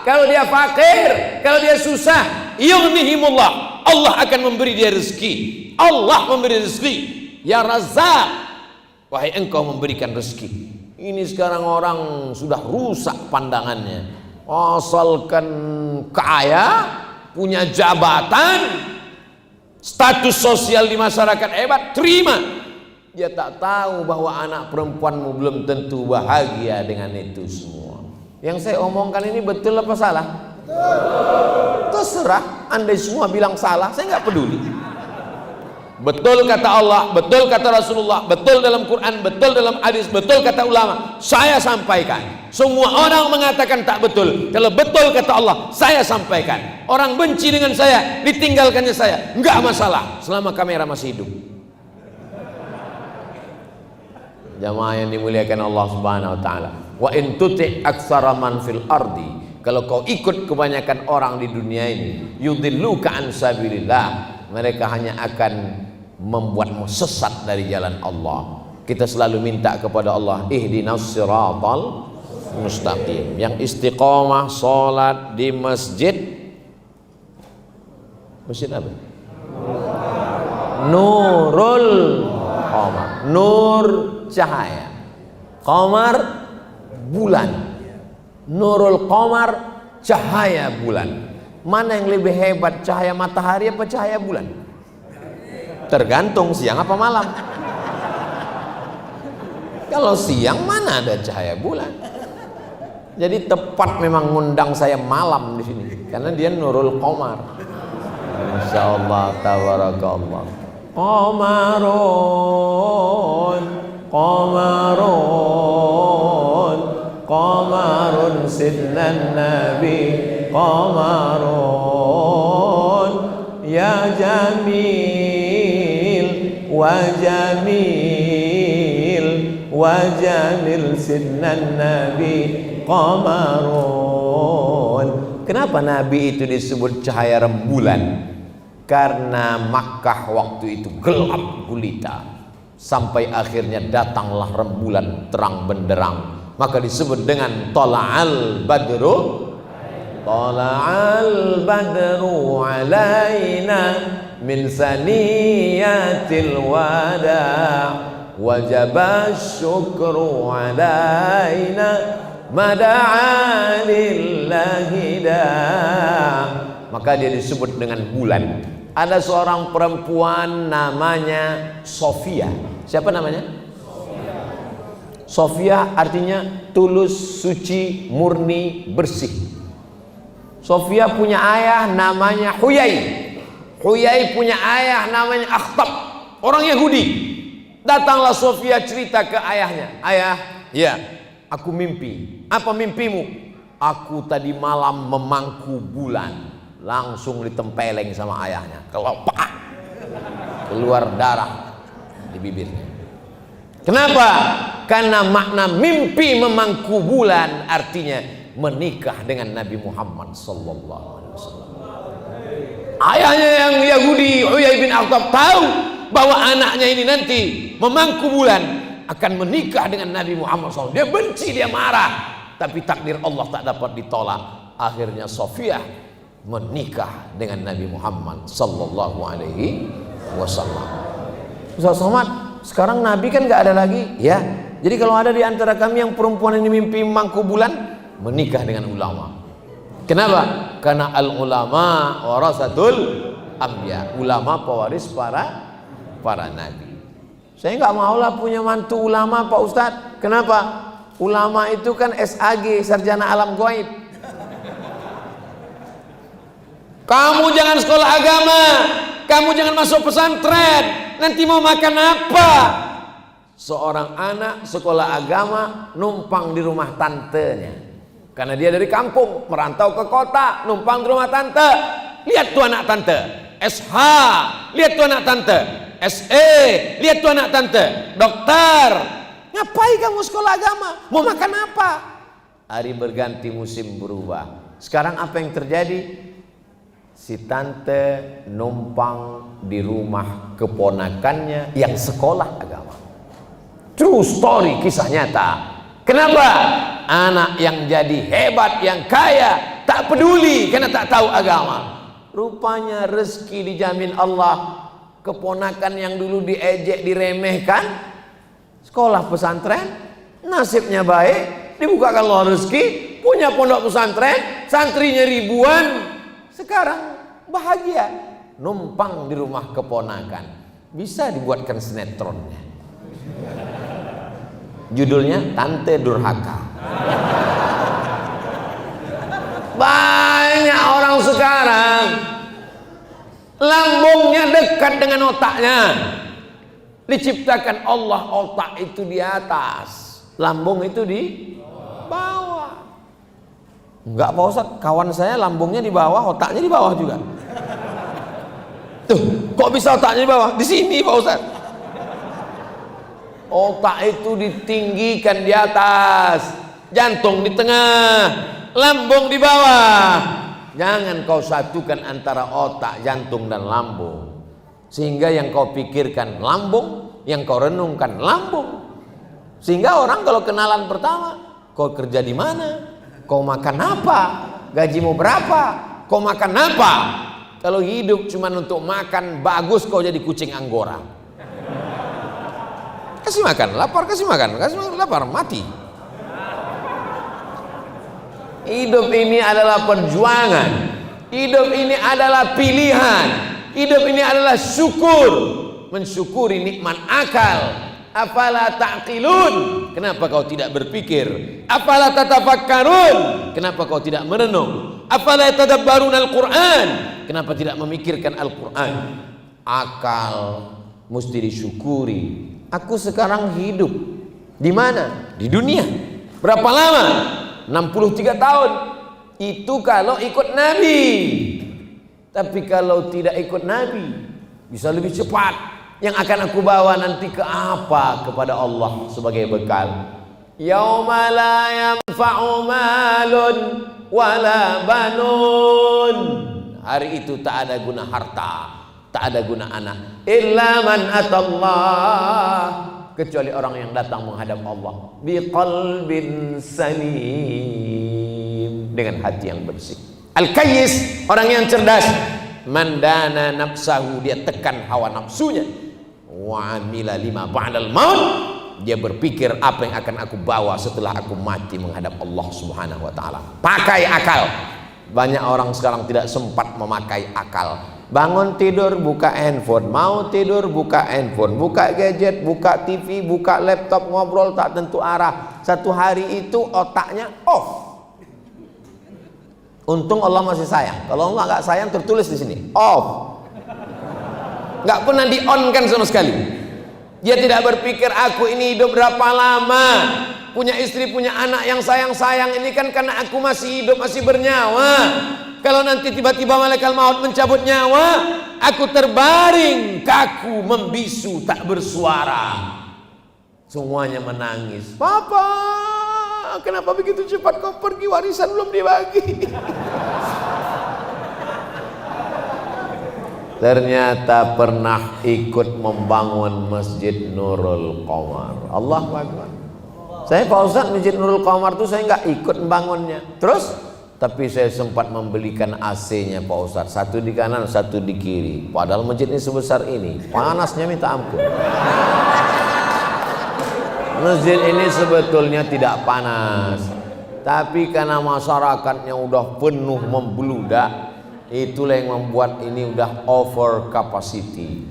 Kalau dia fakir, kalau dia susah, yughnihimullah, Allah akan memberi dia rezeki. Allah memberi rezeki. Ya Razzaq, wahai engkau memberikan rezeki. Ini sekarang orang sudah rusak pandangannya. Asalkan kaya, punya jabatan, status sosial di masyarakat hebat, terima. Dia tak tahu bahwa anak perempuanmu belum tentu bahagia dengan itu semua. Yang saya omongkan ini betul apa salah? Terserah, andai semua bilang salah, saya nggak peduli. Betul kata Allah, betul kata Rasulullah, betul dalam Quran, betul dalam hadis, betul kata ulama, saya sampaikan. Semua orang mengatakan tak betul. Kalau betul kata Allah, saya sampaikan. Orang benci dengan saya, ditinggalkannya saya, enggak masalah selama kamera masih hidup. Jamaah yang dimuliakan Allah Subhanahu wa taala. Wa in tuti' aktsara man fil ardi, kalau kau ikut kebanyakan orang di dunia ini, yudilluka an sabilillah, mereka hanya akan membuatmu sesat dari jalan Allah. Kita selalu minta kepada Allah, ihdinas siratal mustaqim. Yang istiqomah salat di masjid, masjid apa? Nurul Qamar, nur cahaya, Qamar bulan, Nurul Qamar cahaya bulan. Mana yang lebih hebat, cahaya matahari apa cahaya bulan? Tergantung siang apa malam. Kalau siang mana ada cahaya bulan. Jadi tepat memang ngundang saya malam di sini karena dia Nurul Qamar. Masya Allah, tabarakallah. Qamarun, qamarun, qamarun sidnan nabi, qamarun, ya jamil, wa jamil, wa jamil sidnan nabi, qamarun. Kenapa Nabi itu disebut cahaya rembulan? Karena Makkah waktu itu gelap gulita sampai akhirnya datanglah rembulan terang benderang, maka disebut dengan tala'al badru, tala'al badru alaina min saniyatil wada' wajaba syukru alaina mada'a lillahi da. Maka dia disebut dengan bulan. Ada seorang perempuan namanya Sofia. Siapa namanya? Sofia artinya tulus, suci, murni, bersih. Sofia punya ayah namanya Huyai. Huyai punya ayah namanya Akhtab, orang Yahudi. Datanglah Sofia cerita ke ayahnya. Ayah, ya, aku mimpi. Apa mimpimu? Aku tadi malam memangku bulan. Langsung ditempeleng sama ayahnya, kelopak, keluar darah di bibirnya. Kenapa? Karena makna mimpi memangku bulan artinya menikah dengan Nabi Muhammad sallallahu alaihi wasallam. Ayahnya yang Yahudi Huyai bin Akhtab tahu bahwa anaknya ini nanti memangku bulan akan menikah dengan Nabi Muhammad SAW. Dia benci, dia marah, tapi takdir Allah tak dapat ditolak. Akhirnya Sofia menikah dengan Nabi Muhammad sallallahu alaihi wasallam. Ustaz Somad, sekarang Nabi kan nggak ada lagi, ya. Jadi kalau ada di antara kami yang perempuan ini mimpi mangku bulan, menikah dengan ulama. Kenapa? Karena al ulama warasatul anbiya, ulama pewaris para nabi. Saya nggak maulah punya mantu ulama, Pak Ustadz. Kenapa? Ulama itu kan SAG, sarjana alam gaib. Kamu jangan sekolah agama, kamu jangan masuk pesantren, nanti mau makan apa? Seorang anak sekolah agama numpang di rumah tantenya, karena dia dari kampung merantau ke kota, numpang di rumah tante. Lihat tuh anak tante, SH, lihat tuh anak tante, SE, lihat tuh anak tante, dokter. Ngapain kamu sekolah agama? Mau makan apa? Hari berganti, musim berubah. Sekarang apa yang terjadi? Si tante numpang di rumah keponakannya yang sekolah agama. True story, kisah nyata. Kenapa? Anak yang jadi hebat, yang kaya, tak peduli karena tak tahu agama. Rupanya rezeki dijamin Allah. Keponakan yang dulu diejek, diremehkan, sekolah pesantren, nasibnya baik, dibukakan Allah rezeki, punya pondok pesantren, santrinya ribuan. Sekarang bahagia, numpang di rumah keponakan. Bisa dibuatkan sinetronnya, judulnya Tante Durhaka. Banyak orang sekarang lambungnya dekat dengan otaknya. Diciptakan Allah otak itu di atas, lambung itu di bawah. Enggak Pak Ustadz, kawan saya lambungnya di bawah, otaknya di bawah juga. Tuh, kok bisa otaknya di bawah? Di sini Pak Ustadz. Otak itu ditinggikan di atas, jantung di tengah, lambung di bawah. Jangan kau satukan antara otak, jantung dan lambung, sehingga yang kau pikirkan lambung, yang kau renungkan lambung. Sehingga orang kalau kenalan pertama, kau kerja di mana? Kau makan apa? Gajimu berapa? Kau makan apa? Kalau hidup cuma untuk makan, bagus kau jadi kucing Anggora. Kasih makan, lapar kasih makan, lapar mati. Hidup ini adalah perjuangan. Hidup ini adalah pilihan. Hidup ini adalah syukur. Mensyukuri nikmat akal. Afala ta'qilun? Kenapa kau tidak berpikir? Afala tatafakkarun? Kenapa kau tidak merenung? Afala yatadabbarun al-Quran? Kenapa tidak memikirkan Al-Quran? Akal mesti disyukuri. Aku sekarang hidup di mana? Di dunia. Berapa lama? 63 tahun. Itu kalau ikut Nabi. Tapi kalau tidak ikut Nabi, bisa lebih cepat. Yang akan aku bawa nanti ke apa? Kepada Allah sebagai bekal. Yauma la yanfa'u malun wala banun. Hari itu tak ada guna harta, tak ada guna anak. Illa man atallah, kecuali orang yang datang menghadap Allah biqalbin salim, dengan hati yang bersih. Al-Kayyis, orang yang cerdas, mandana nafsahu, dia tekan hawa nafsunya. Wa amila lima ba'dal maut, dia berpikir apa yang akan aku bawa setelah aku mati menghadap Allah Subhanahu wa taala. Pakai akal. Banyak orang sekarang tidak sempat memakai akal. Bangun tidur buka handphone, mau tidur buka handphone, buka gadget, buka TV, buka laptop, ngobrol tak tentu arah. Satu hari itu otaknya off. Untung Allah masih sayang. Kalau Allah nggak sayang tertulis di sini off. Nggak pernah di on kan sama sekali. Dia tidak berpikir aku ini hidup berapa lama, punya istri, punya anak yang sayang-sayang ini kan karena aku masih hidup, masih bernyawa. Kalau nanti tiba-tiba malaikat maut mencabut nyawa, aku terbaring kaku, membisu, tak bersuara. Semuanya menangis. Papa, kenapa begitu cepat kau pergi, warisan belum dibagi? Ternyata pernah ikut membangun Masjid Nurul Qamar. Allahu Akbar. Saya Pak Ustaz, Masjid Nurul Qamar itu saya nggak ikut membangunnya. Terus, tapi saya sempat membelikan AC-nya Pak Ustaz. Satu di kanan, satu di kiri. Padahal masjid ini sebesar ini, panasnya minta ampun. Masjid ini sebetulnya tidak panas, tapi karena masyarakatnya udah penuh membludak, itulah yang membuat ini udah over capacity.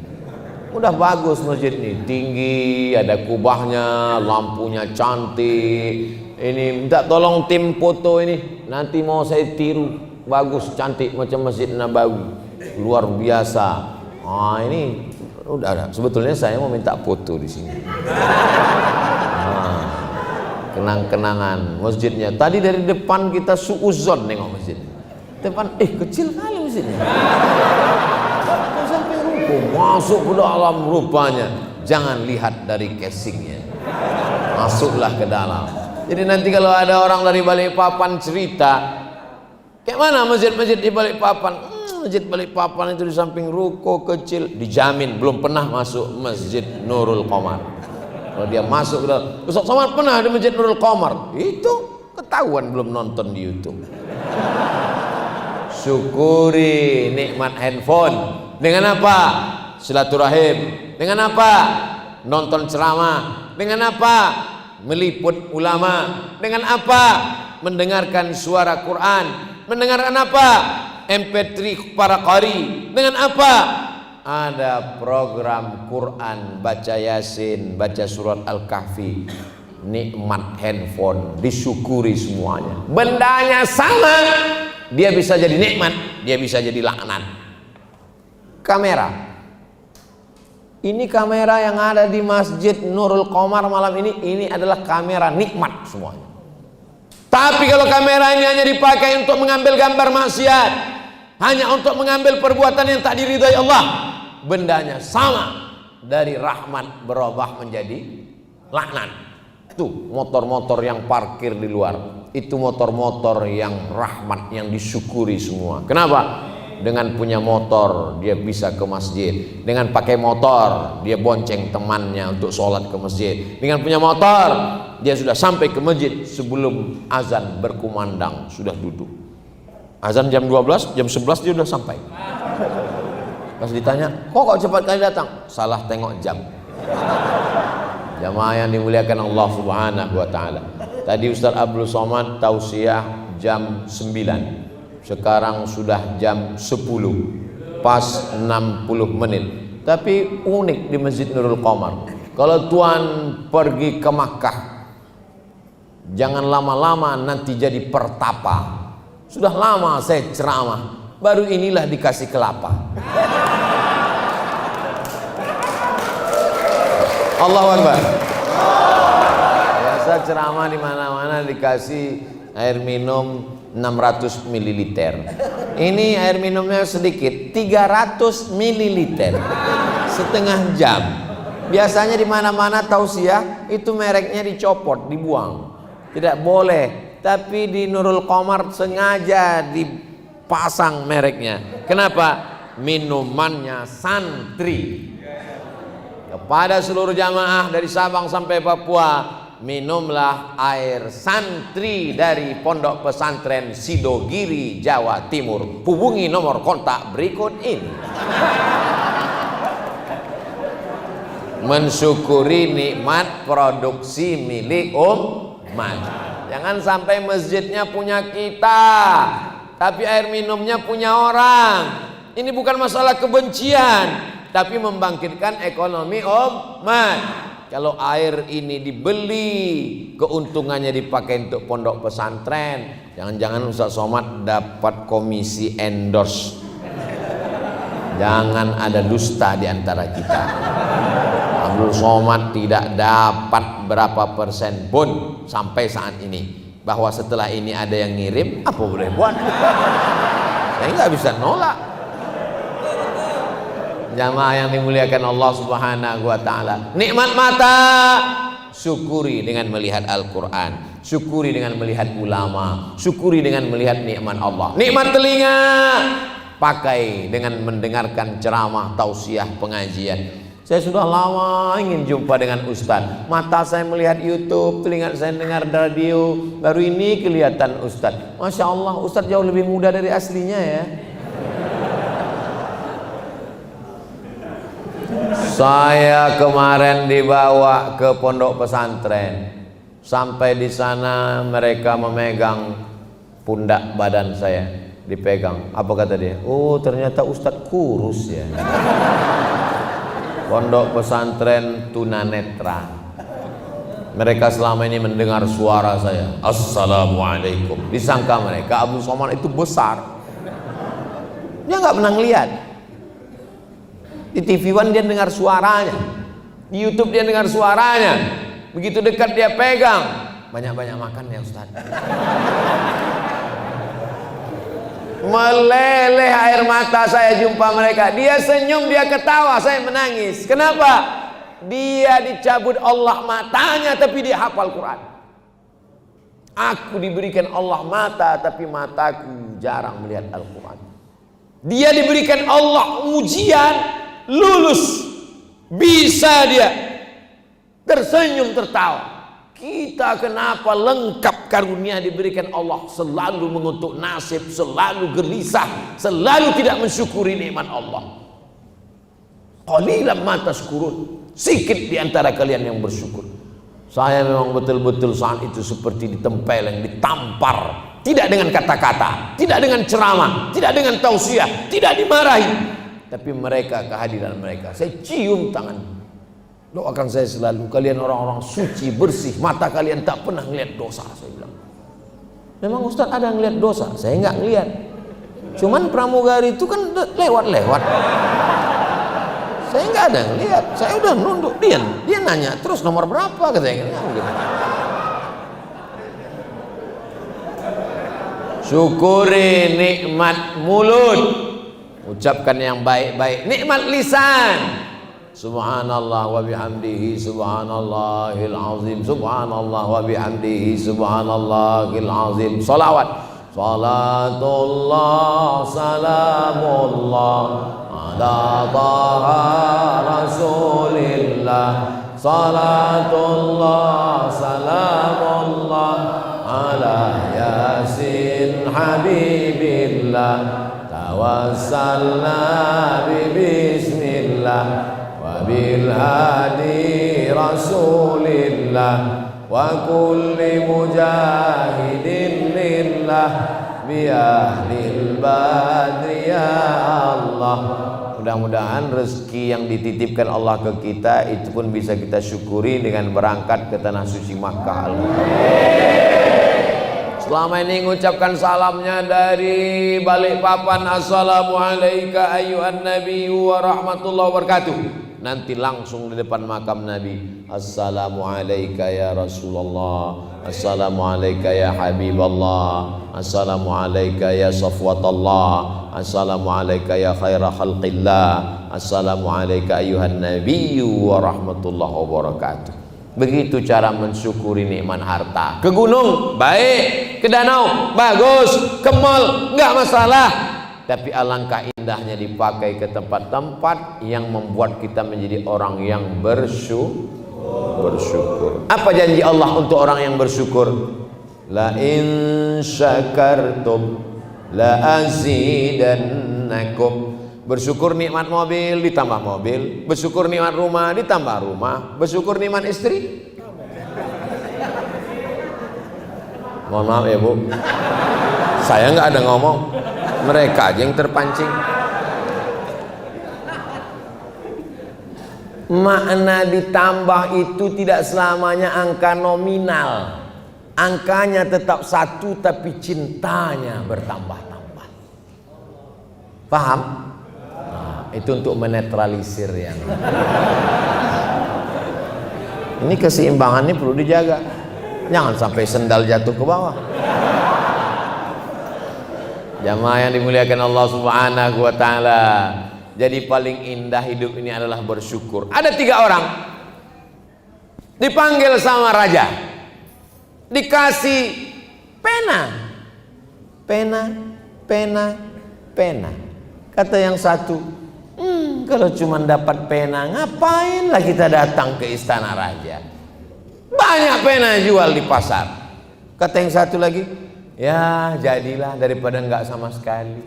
Udah bagus masjid ini, tinggi, ada kubahnya, lampunya cantik. Ini minta tolong tim foto ini, nanti mau saya tiru, bagus, cantik macam Masjid Nabawi, luar biasa. Ah ini udah ada. Sebetulnya saya mau minta foto di sini. Kenang-kenangan masjidnya. Tadi dari depan kita suuzon nengok masjid. Depan, kecil kali masjidnya. Sampai ruko, masuk ke dalam rupanya. Jangan lihat dari casingnya. Masuklah ke dalam. Jadi nanti kalau ada orang dari Balikpapan cerita, kayak mana masjid-masjid di Balikpapan? Masjid Balikpapan itu di samping ruko kecil, dijamin belum pernah masuk Masjid Nurul Qamar. Kalau dia masuk ke dalam, Ustaz Somad pernah di Masjid Nurul Qamar? Itu ketahuan belum nonton di YouTube. Syukuri nikmat handphone. Dengan apa? Silaturahim. Dengan apa? Nonton ceramah. Dengan apa? Meliput ulama. Dengan apa? Mendengarkan suara Quran. Mendengarkan apa? MP3 para qari. Dengan apa? Ada program Quran, baca Yasin, baca surat Al-Kahfi. Nikmat handphone, disyukuri semuanya. Bendanya sama, dia bisa jadi nikmat, dia bisa jadi laknat. Kamera, ini kamera yang ada di Masjid Nurul Qamar malam ini adalah kamera nikmat semuanya. Tapi kalau kamera ini hanya dipakai untuk mengambil gambar maksiat, hanya untuk mengambil perbuatan yang tak diridhai Allah, bendanya sama, dari rahmat berubah menjadi laknat. Tuh motor-motor yang parkir di luar, itu motor-motor yang rahmat, yang disyukuri semua. Kenapa? Dengan punya motor dia bisa ke masjid. Dengan pakai motor dia bonceng temannya untuk sholat ke masjid. Dengan punya motor dia sudah sampai ke masjid sebelum azan berkumandang, sudah duduk. Azan jam 12, jam 11 dia sudah sampai. Pas ditanya, kok cepat kali datang? Salah tengok jam. Jamaah yang dimuliakan Allah Subhanahu wa taala. Tadi Ustaz Abdul Somad tausiah jam 9. Sekarang sudah jam 10 pas 60 menit. Tapi unik di Masjid Nurul Qamar, kalau tuan pergi ke Makkah, jangan lama-lama nanti jadi pertapa. Sudah lama saya ceramah, baru inilah dikasih kelapa. Allahu Akbar. Biasa ceramah di mana-mana dikasih air minum 600 ml. Ini air minumnya sedikit, 300 ml. Setengah jam. Biasanya di mana-mana tausiah itu mereknya dicopot, dibuang. Tidak boleh. Tapi di Nurul Qamar sengaja dipasang mereknya. Kenapa? Minumannya santri. Kepada seluruh jamaah dari Sabang sampai Papua, minumlah air santri dari Pondok Pesantren Sidogiri, Jawa Timur. Hubungi nomor kontak berikut ini. Mensyukuri nikmat produksi milik umat. Jangan sampai masjidnya punya kita, tapi air minumnya punya orang. Ini bukan masalah kebencian, tapi membangkitkan ekonomi umat. Kalau air ini dibeli, keuntungannya dipakai untuk pondok pesantren, jangan-jangan Ustaz Somad dapat komisi endorse. Jangan ada dusta di antara kita. Abdul Somad tidak dapat berapa persen pun sampai saat ini. Bahwa setelah ini ada yang ngirim, apa boleh buat? Saya nggak bisa nolak. Jamaah yang dimuliakan Allah Subhanahu wa taala. Nikmat mata, syukuri dengan melihat Al-Qur'an, syukuri dengan melihat ulama, syukuri dengan melihat nikmat Allah. Nikmat telinga, pakai dengan mendengarkan ceramah, tausiah, pengajian. Saya sudah lama ingin jumpa dengan Ustadz. Mata saya melihat YouTube, telinga saya dengar radio. Baru ini kelihatan Ustadz. Masya Allah, Ustadz jauh lebih muda dari aslinya ya. Saya kemarin dibawa ke pondok pesantren. Sampai di sana mereka memegang pundak badan saya, dipegang. Apa kata dia? Oh, ternyata Ustadz kurus ya. Pondok pesantren tunanetra. Mereka selama ini mendengar suara saya, Assalamualaikum. Disangka mereka Abdul Somad itu besar. Dia nggak pernah lihat. Di TV One dia dengar suaranya, di YouTube dia dengar suaranya. Begitu dekat dia pegang. Banyak-banyak makan ya Ustaz. Meleleh air mata saya jumpa mereka. Dia senyum, dia ketawa, saya menangis. Kenapa? Dia dicabut Allah matanya, tapi dia hafal Quran. Aku diberikan Allah mata, tapi mataku jarang melihat Al-Quran. Dia diberikan Allah ujian, lulus, bisa dia tersenyum, tertawa. Kita kenapa lengkap karunia diberikan Allah, selalu mengutuk nasib, selalu gelisah, selalu tidak mensyukuri nikmat Allah. Qalilan ma tashkurun, sikit di antara kalian yang bersyukur. Saya memang betul-betul saat itu seperti ditempeleng, ditampar, tidak dengan kata-kata, tidak dengan ceramah, tidak dengan tausiah, tidak dimarahi, tapi mereka, kehadiran mereka, saya cium tangan. Doakan saya selalu, kalian orang-orang suci, bersih, mata kalian tak pernah ngeliat dosa. Saya bilang, memang Ustaz ada ngeliat dosa? Saya nggak ngeliat. Cuman pramugari itu kan lewat-lewat. Saya nggak ada ngeliat. Saya udah nunduk, dia nanya terus nomor berapa katanya. Gitu. Syukuri nikmat mulut, ucapkan yang baik-baik. Nikmat lisan, Subhanallah wa bihamdihi subhanallahil azim, subhanallah wa bihamdihi subhanallahil azim. Salawat, salatullah salamullah ala taha rasulillah, salatullah salamullah ala yasin habibillah, tawassalna bismillah bil hadi rasulillah wa kulli mujahidin lillah bi ahlil badri ya Allah. Mudah-mudahan rezeki yang dititipkan Allah ke kita itu pun bisa kita syukuri dengan berangkat ke tanah suci Makkah Al-Mukarramah. Selama ini mengucapkan salamnya dari Balikpapan, assalamualaikum ayyuhan nabiyyu wa rahmatullahi wabarakatuh. Nanti langsung di depan makam Nabi, assalamualaikum ya Rasulullah, assalamualaikum ya Habiballah, assalamualaikum ya Safwatallah, assalamualaikum ya khaira khalqillah, assalamualaikum ayyuhan nabiyyu wa rahmatullahi wabarakatuh. Begitu cara mensyukuri nikmat harta. Ke gunung baik, ke danau bagus, ke mall enggak masalah. Tapi alangkah indahnya dipakai ke tempat-tempat yang membuat kita menjadi orang yang bersyukur. Apa janji Allah untuk orang yang bersyukur? La in syakartum la azidannakum. Bersyukur nikmat mobil ditambah mobil, bersyukur nikmat rumah ditambah rumah, bersyukur nikmat istri. Mohon maaf ya Bu, saya nggak ada ngomong, mereka aja yang terpancing. Makna ditambah itu tidak selamanya angka nominal, angkanya tetap satu tapi cintanya bertambah-tambah. Paham? Itu untuk menetralisir yang ini. Keseimbangannya perlu dijaga, jangan sampai sendal jatuh ke bawah. Jamaah yang dimuliakan Allah Subhanahu wa ta'ala, jadi paling indah hidup ini adalah bersyukur. Ada 3 orang dipanggil sama raja, dikasih pena. Kata yang satu, kalau cuma dapat pena, ngapainlah kita datang ke istana raja? Banyak pena jual di pasar. Kata yang satu lagi, ya jadilah daripada enggak sama sekali.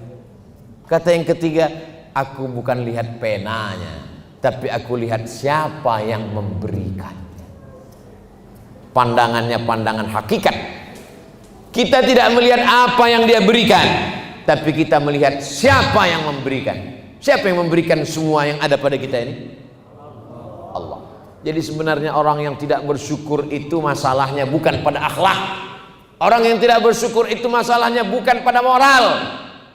Kata yang ketiga, aku bukan lihat penanya, tapi aku lihat siapa yang memberikan. Pandangannya pandangan hakikat. Kita tidak melihat apa yang dia berikan, tapi kita melihat siapa yang memberikan. Siapa yang memberikan semua yang ada pada kita ini? Allah. Jadi sebenarnya orang yang tidak bersyukur itu masalahnya bukan pada akhlak. Orang yang tidak bersyukur itu masalahnya bukan pada moral.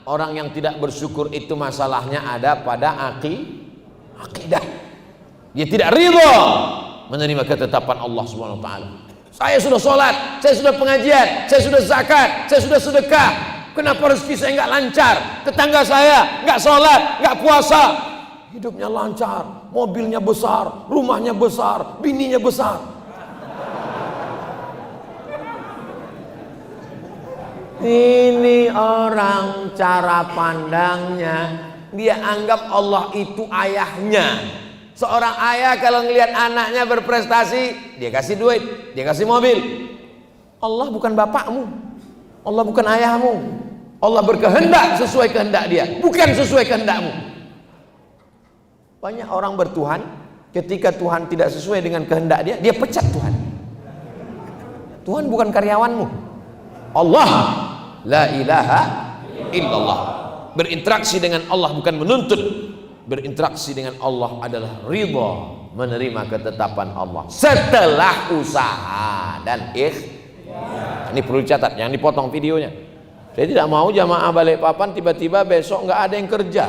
Orang yang tidak bersyukur itu masalahnya ada pada akidah. Dia tidak ridha menerima ketetapan Allah Subhanahu wa taala. Saya sudah sholat, saya sudah pengajian, saya sudah zakat, saya sudah sedekah. Kenapa rezeki saya nggak lancar? Tetangga saya nggak sholat, nggak puasa, hidupnya lancar, mobilnya besar, rumahnya besar, bininya besar. Ini orang cara pandangnya, dia anggap Allah itu ayahnya. Seorang ayah kalau ngelihat anaknya berprestasi, dia kasih duit, dia kasih mobil. Allah bukan bapakmu, Allah bukan ayahmu. Allah berkehendak sesuai kehendak dia, bukan sesuai kehendakmu. Banyak orang bertuhan, ketika Tuhan tidak sesuai dengan kehendak dia, dia pecat Tuhan. Tuhan bukan karyawanmu. Allah la ilaha illallah. Berinteraksi dengan Allah bukan menuntut. Berinteraksi dengan Allah adalah ridha, menerima ketetapan Allah setelah usaha dan ikhtiar. Ini perlu dicatat, jangan dipotong videonya. Saya tidak mau jamaah Balikpapan tiba-tiba besok nggak ada yang kerja,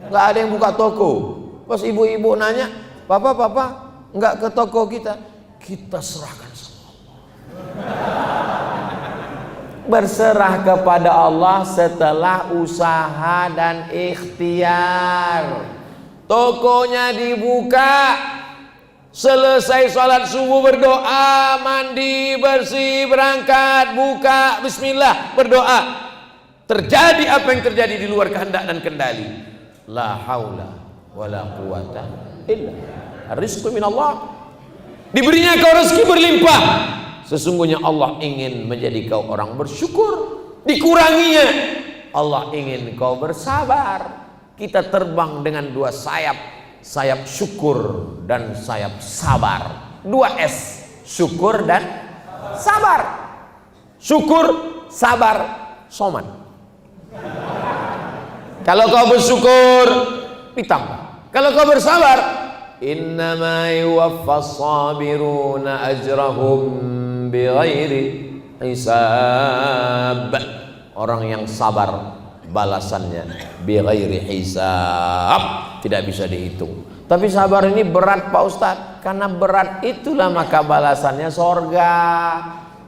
nggak ada yang buka toko. Pas ibu-ibu nanya, papa nggak ke toko kita serahkan sama Allah. Berserah kepada Allah setelah usaha dan ikhtiar. Tokonya dibuka, selesai sholat subuh berdoa, mandi, bersih, berangkat, buka, bismillah, berdoa. Terjadi apa yang terjadi di luar kehendak dan kendali. La haula wala quwata illa rizqu minallah. Diberinya kau rezeki berlimpah. Sesungguhnya Allah ingin menjadi kau orang bersyukur. Dikuranginya, Allah ingin kau bersabar. Kita terbang dengan 2 sayap. Sayap syukur dan sayap sabar. 2 S, syukur dan sabar. Syukur, sabar, soman. Kalau kau bersyukur, ditambah. Kalau kau bersabar, innama yuwaffas sabiruna ajrahum bighairi hisab. Orang yang sabar balasannya bighairi hisab, tidak bisa dihitung. Tapi sabar ini berat Pak Ustadz, karena berat itulah maka balasannya sorga.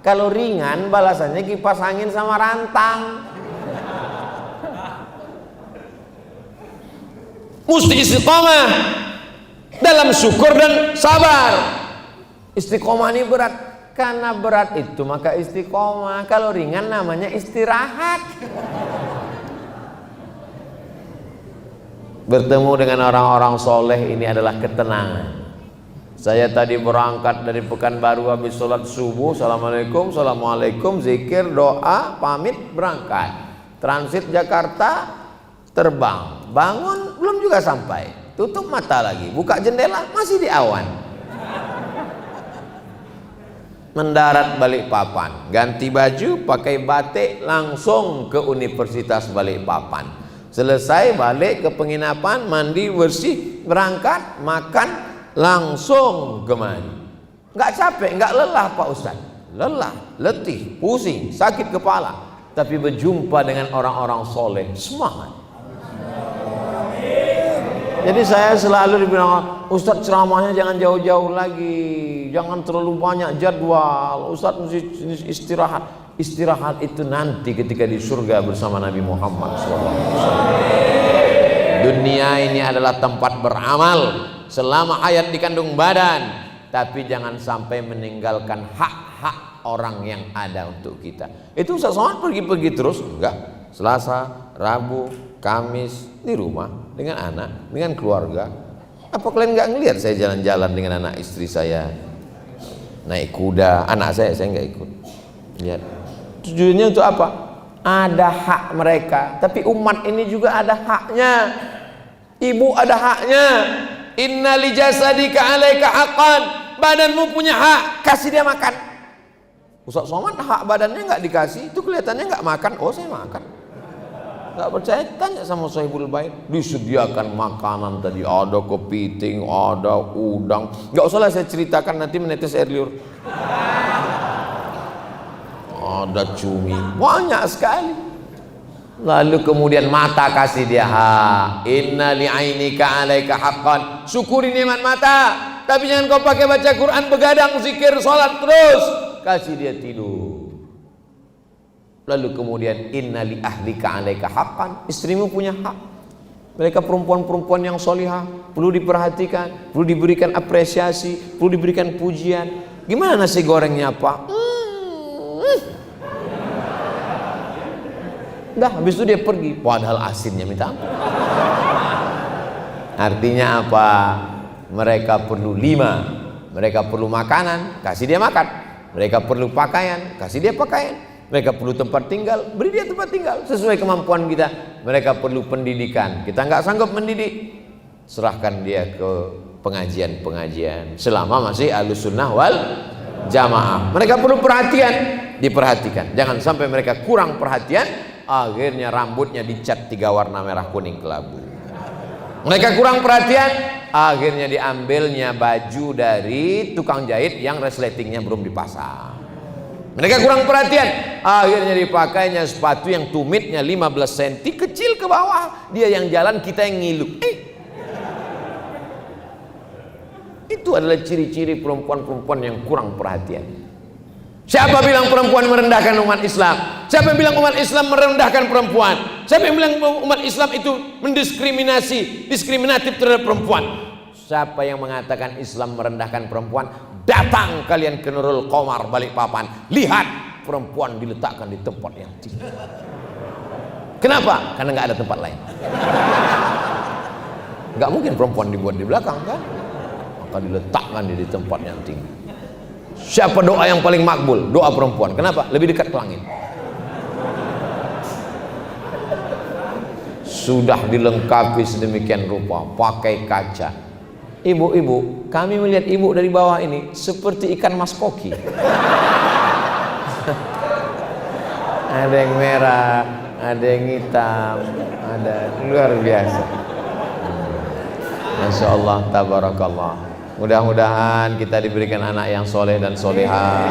Kalau ringan balasannya kipas angin sama rantang. Mesti istiqomah dalam syukur dan sabar. Istiqomah ini berat, karena berat itu maka istiqomah. Kalau ringan namanya istirahat. Bertemu dengan orang-orang soleh ini adalah ketenangan. Saya tadi berangkat dari Pekanbaru habis sholat subuh, assalamualaikum, assalamualaikum, zikir, doa, pamit, berangkat. Transit Jakarta, terbang, bangun belum juga sampai, tutup mata lagi, buka jendela masih di awan. Mendarat Balikpapan, ganti baju, pakai batik, langsung ke Universitas Balikpapan. Selesai balik ke penginapan, mandi bersih, berangkat, makan, langsung kemari. Nggak capek, nggak lelah Pak Ustadz. Lelah, letih, pusing, sakit kepala, tapi berjumpa dengan orang-orang soleh, semangat. Jadi saya selalu dibilang, Ustadz ceramahnya jangan jauh-jauh lagi, jangan terlalu banyak jadwal, Ustadz mesti istirahat. Istirahat itu nanti ketika di surga bersama Nabi Muhammad SAW. Dunia ini adalah tempat beramal selama hayat di kandung badan, tapi jangan sampai meninggalkan hak-hak orang yang ada untuk kita. Itu Ustadz Somad pergi-pergi terus? Enggak. Selasa, Rabu, Kamis di rumah dengan anak, dengan keluarga. Apa kalian nggak ngelihat saya jalan-jalan dengan anak istri saya, naik kuda? Anak saya nggak ikut. Lihat. Tujuannya untuk apa? Ada hak mereka, tapi umat ini juga ada haknya. Ibu ada haknya. Inna li jasadika 'alaika haqqan. Badanmu punya hak, kasih dia makan. Ustaz Somad hak badannya nggak dikasih, itu kelihatannya nggak makan. Oh saya makan. Nggak percaya tanya sama Sahibul Bait, disediakan makanan tadi, ada kepiting, ada udang. Nggak usahlah saya ceritakan, nanti menetes air liur. Ada cumi, banyak sekali. Lalu kemudian mata kasih dia hak. Inna li'ainika 'alaika haqqan. Syukuri nikmat mata, tapi jangan kau pakai baca Quran, begadang, zikir, sholat terus. Kasih dia tidur. Lalu kemudian inna li ahlika 'alaika haqqan. Istrimu punya hak. Mereka perempuan-perempuan yang solihah, perlu diperhatikan, perlu diberikan apresiasi, perlu diberikan pujian. Gimana nasi gorengnya Pak? Dah, habis itu dia pergi, padahal asinnya minta ampun. Artinya apa? Mereka perlu 5. Mereka perlu makanan, kasih dia makan. Mereka perlu pakaian, kasih dia pakaian. Mereka perlu tempat tinggal, beri dia tempat tinggal sesuai kemampuan kita. Mereka perlu pendidikan, kita nggak sanggup mendidik, serahkan dia ke pengajian-pengajian selama masih Ahlussunnah wal Jamaah. Mereka perlu perhatian, diperhatikan. Jangan sampai mereka kurang perhatian, akhirnya rambutnya dicat 3 warna merah kuning kelabu. Mereka kurang perhatian, akhirnya diambilnya baju dari tukang jahit yang resletingnya belum dipasang. Mereka kurang perhatian, akhirnya dipakainya sepatu yang tumitnya 15 cm, kecil ke bawah. Dia yang jalan, kita yang ngilu. Itu adalah ciri-ciri perempuan-perempuan yang kurang perhatian. Siapa bilang perempuan merendahkan umat Islam? Siapa yang bilang umat Islam merendahkan perempuan? Siapa yang bilang umat Islam itu diskriminatif terhadap perempuan? Siapa yang mengatakan Islam merendahkan perempuan? Datang kalian ke Nurul Qomar Balikpapan, lihat perempuan diletakkan di tempat yang tinggi. Kenapa? Karena nggak ada tempat lain. Nggak mungkin perempuan dibuat di belakang kan? Maka diletakkan di tempat yang tinggi. Siapa doa yang paling makbul? Doa perempuan. Kenapa? Lebih dekat ke langit. Sudah dilengkapi sedemikian rupa, pakai kaca. Ibu-ibu, kami melihat ibu dari bawah ini seperti ikan mas koki. Ada yang merah, ada yang hitam, ada luar biasa. Masya Allah, tabarakallah. Mudah-mudahan kita diberikan anak yang soleh dan solehah,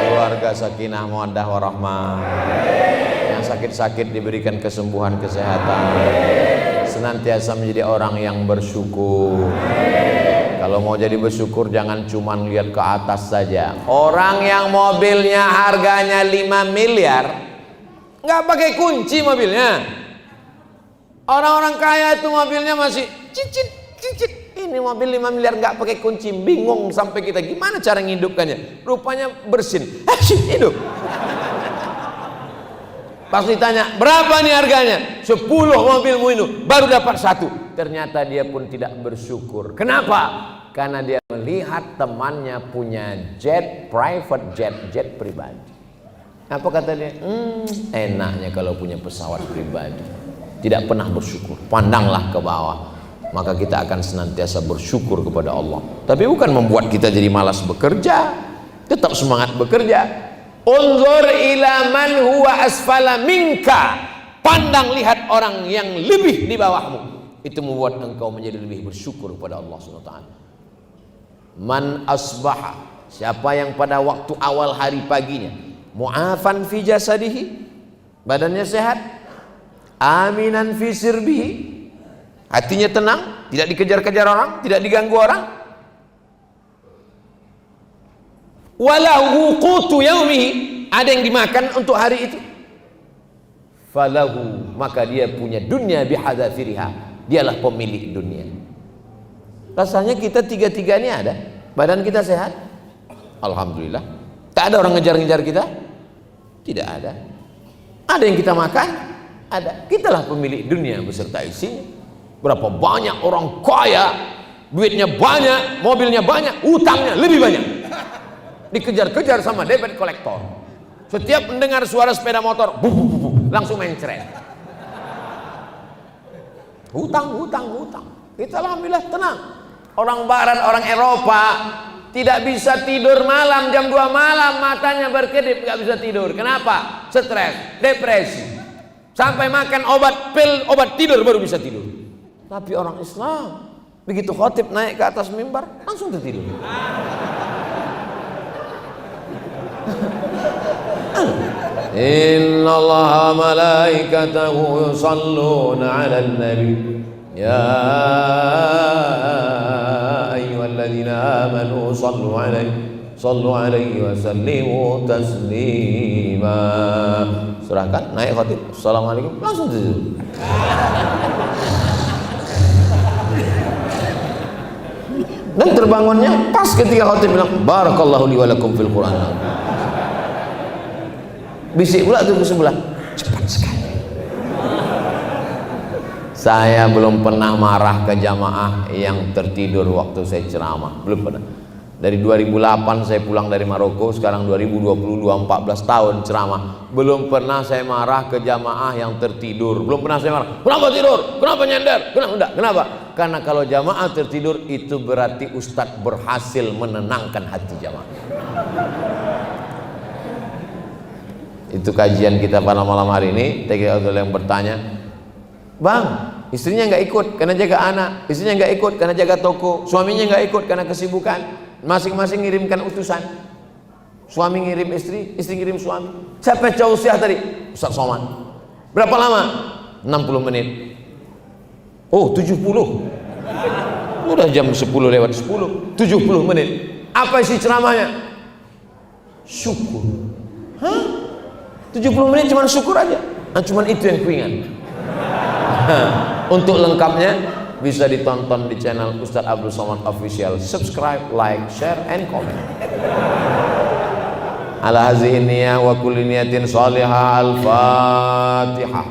keluarga sakinah mawaddah warahmah, yang sakit-sakit diberikan kesembuhan kesehatan, senantiasa menjadi orang yang bersyukur. Kalau mau jadi bersyukur jangan cuma lihat ke atas saja. Orang yang mobilnya harganya 5 miliar nggak pakai kunci mobilnya. Orang-orang kaya itu mobilnya masih cicit. Ini mobil 5 miliar nggak pakai kunci, bingung sampai kita gimana cara ngidupkannya. Rupanya bersin, hidup. Pas ditanya berapa nih harganya, 10 mobilmu ini baru dapat 1. Ternyata dia pun tidak bersyukur. Kenapa? Karena dia melihat temannya punya private jet pribadi. Apa kata dia? Enaknya kalau punya pesawat pribadi. Tidak pernah bersyukur. Pandanglah ke bawah, maka kita akan senantiasa bersyukur kepada Allah. Tapi bukan membuat kita jadi malas bekerja. Tetap semangat bekerja. Unzur ila man huwa asfala minka. Pandang lihat orang yang lebih di bawahmu. Itu membuat engkau menjadi lebih bersyukur kepada Allah SWT. Man asbaha, siapa yang pada waktu awal hari paginya mu'afan fi jasadihi, badannya sehat, aminan fi sirbihi, hatinya tenang, tidak dikejar-kejar orang, tidak diganggu orang, walahu qutu yaumihi, ada yang dimakan untuk hari itu, falahu, maka dia punya dunia bihadzafiriha, dialah pemilik dunia. Rasanya kita tiga-tiga ini ada, badan kita sehat, alhamdulillah. Tak ada orang ngejar-ngejar kita, tidak ada. Ada yang kita makan, ada. Kitalah pemilik dunia beserta isinya. Berapa banyak orang kaya, duitnya banyak, mobilnya banyak, utangnya lebih banyak. Dikejar-kejar sama debit kolektor. Setiap mendengar suara sepeda motor, langsung mencret. Hutang. Kita alhamdulillah tenang. Orang barat, orang Eropa tidak bisa tidur malam, jam 2 malam matanya berkedip, nggak bisa tidur. Kenapa? Stres, depresi. Sampai makan obat pil, obat tidur baru bisa tidur. Tapi orang Islam begitu khotib naik ke atas mimbar langsung tertidur. Innallaha malaikatahu yusalluna 'alan nabi ya ayyuhalladzina amanu sallu 'alaihi wa sallimu taslima. Serahkan naik khatib, assalamualaikum, langsung tidur. Dan terbangunnya pas ketika khatib bilang barakallahu li wa lakum fil Qur'an. Bisik pula tuh ke sebelah, cepat sekali. Saya belum pernah marah ke jamaah yang tertidur waktu saya ceramah, belum pernah. Dari 2008 saya pulang dari Maroko, sekarang 2022, 14 tahun ceramah, belum pernah saya marah ke jamaah yang tertidur. Belum pernah saya marah, kenapa tidur? Kenapa nyender? Kenapa? Karena kalau jamaah tertidur itu berarti ustadz berhasil menenangkan hati jamaah. Itu kajian kita pada malam hari ini. TK yang bertanya, bang, istrinya nggak ikut karena jaga anak, istrinya nggak ikut karena jaga toko, suaminya nggak ikut karena kesibukan, masing-masing ngirimkan utusan, suami ngirim istri, istri ngirim suami. Siapa causiah tadi? Ustaz Somad. Berapa lama? 60 menit. Oh 70, udah jam 10 lewat 10, 70 menit. Apa isi ceramahnya? Syukur. Hah? 70 menit cuma syukur aja. Cuma itu yang kuingat. Untuk lengkapnya bisa ditonton di channel Ustadz Abdul Somad Official. Subscribe, like, share, and comment. Ala hazihi niyah wa kulli niyatin salihah. Al-Fatihah.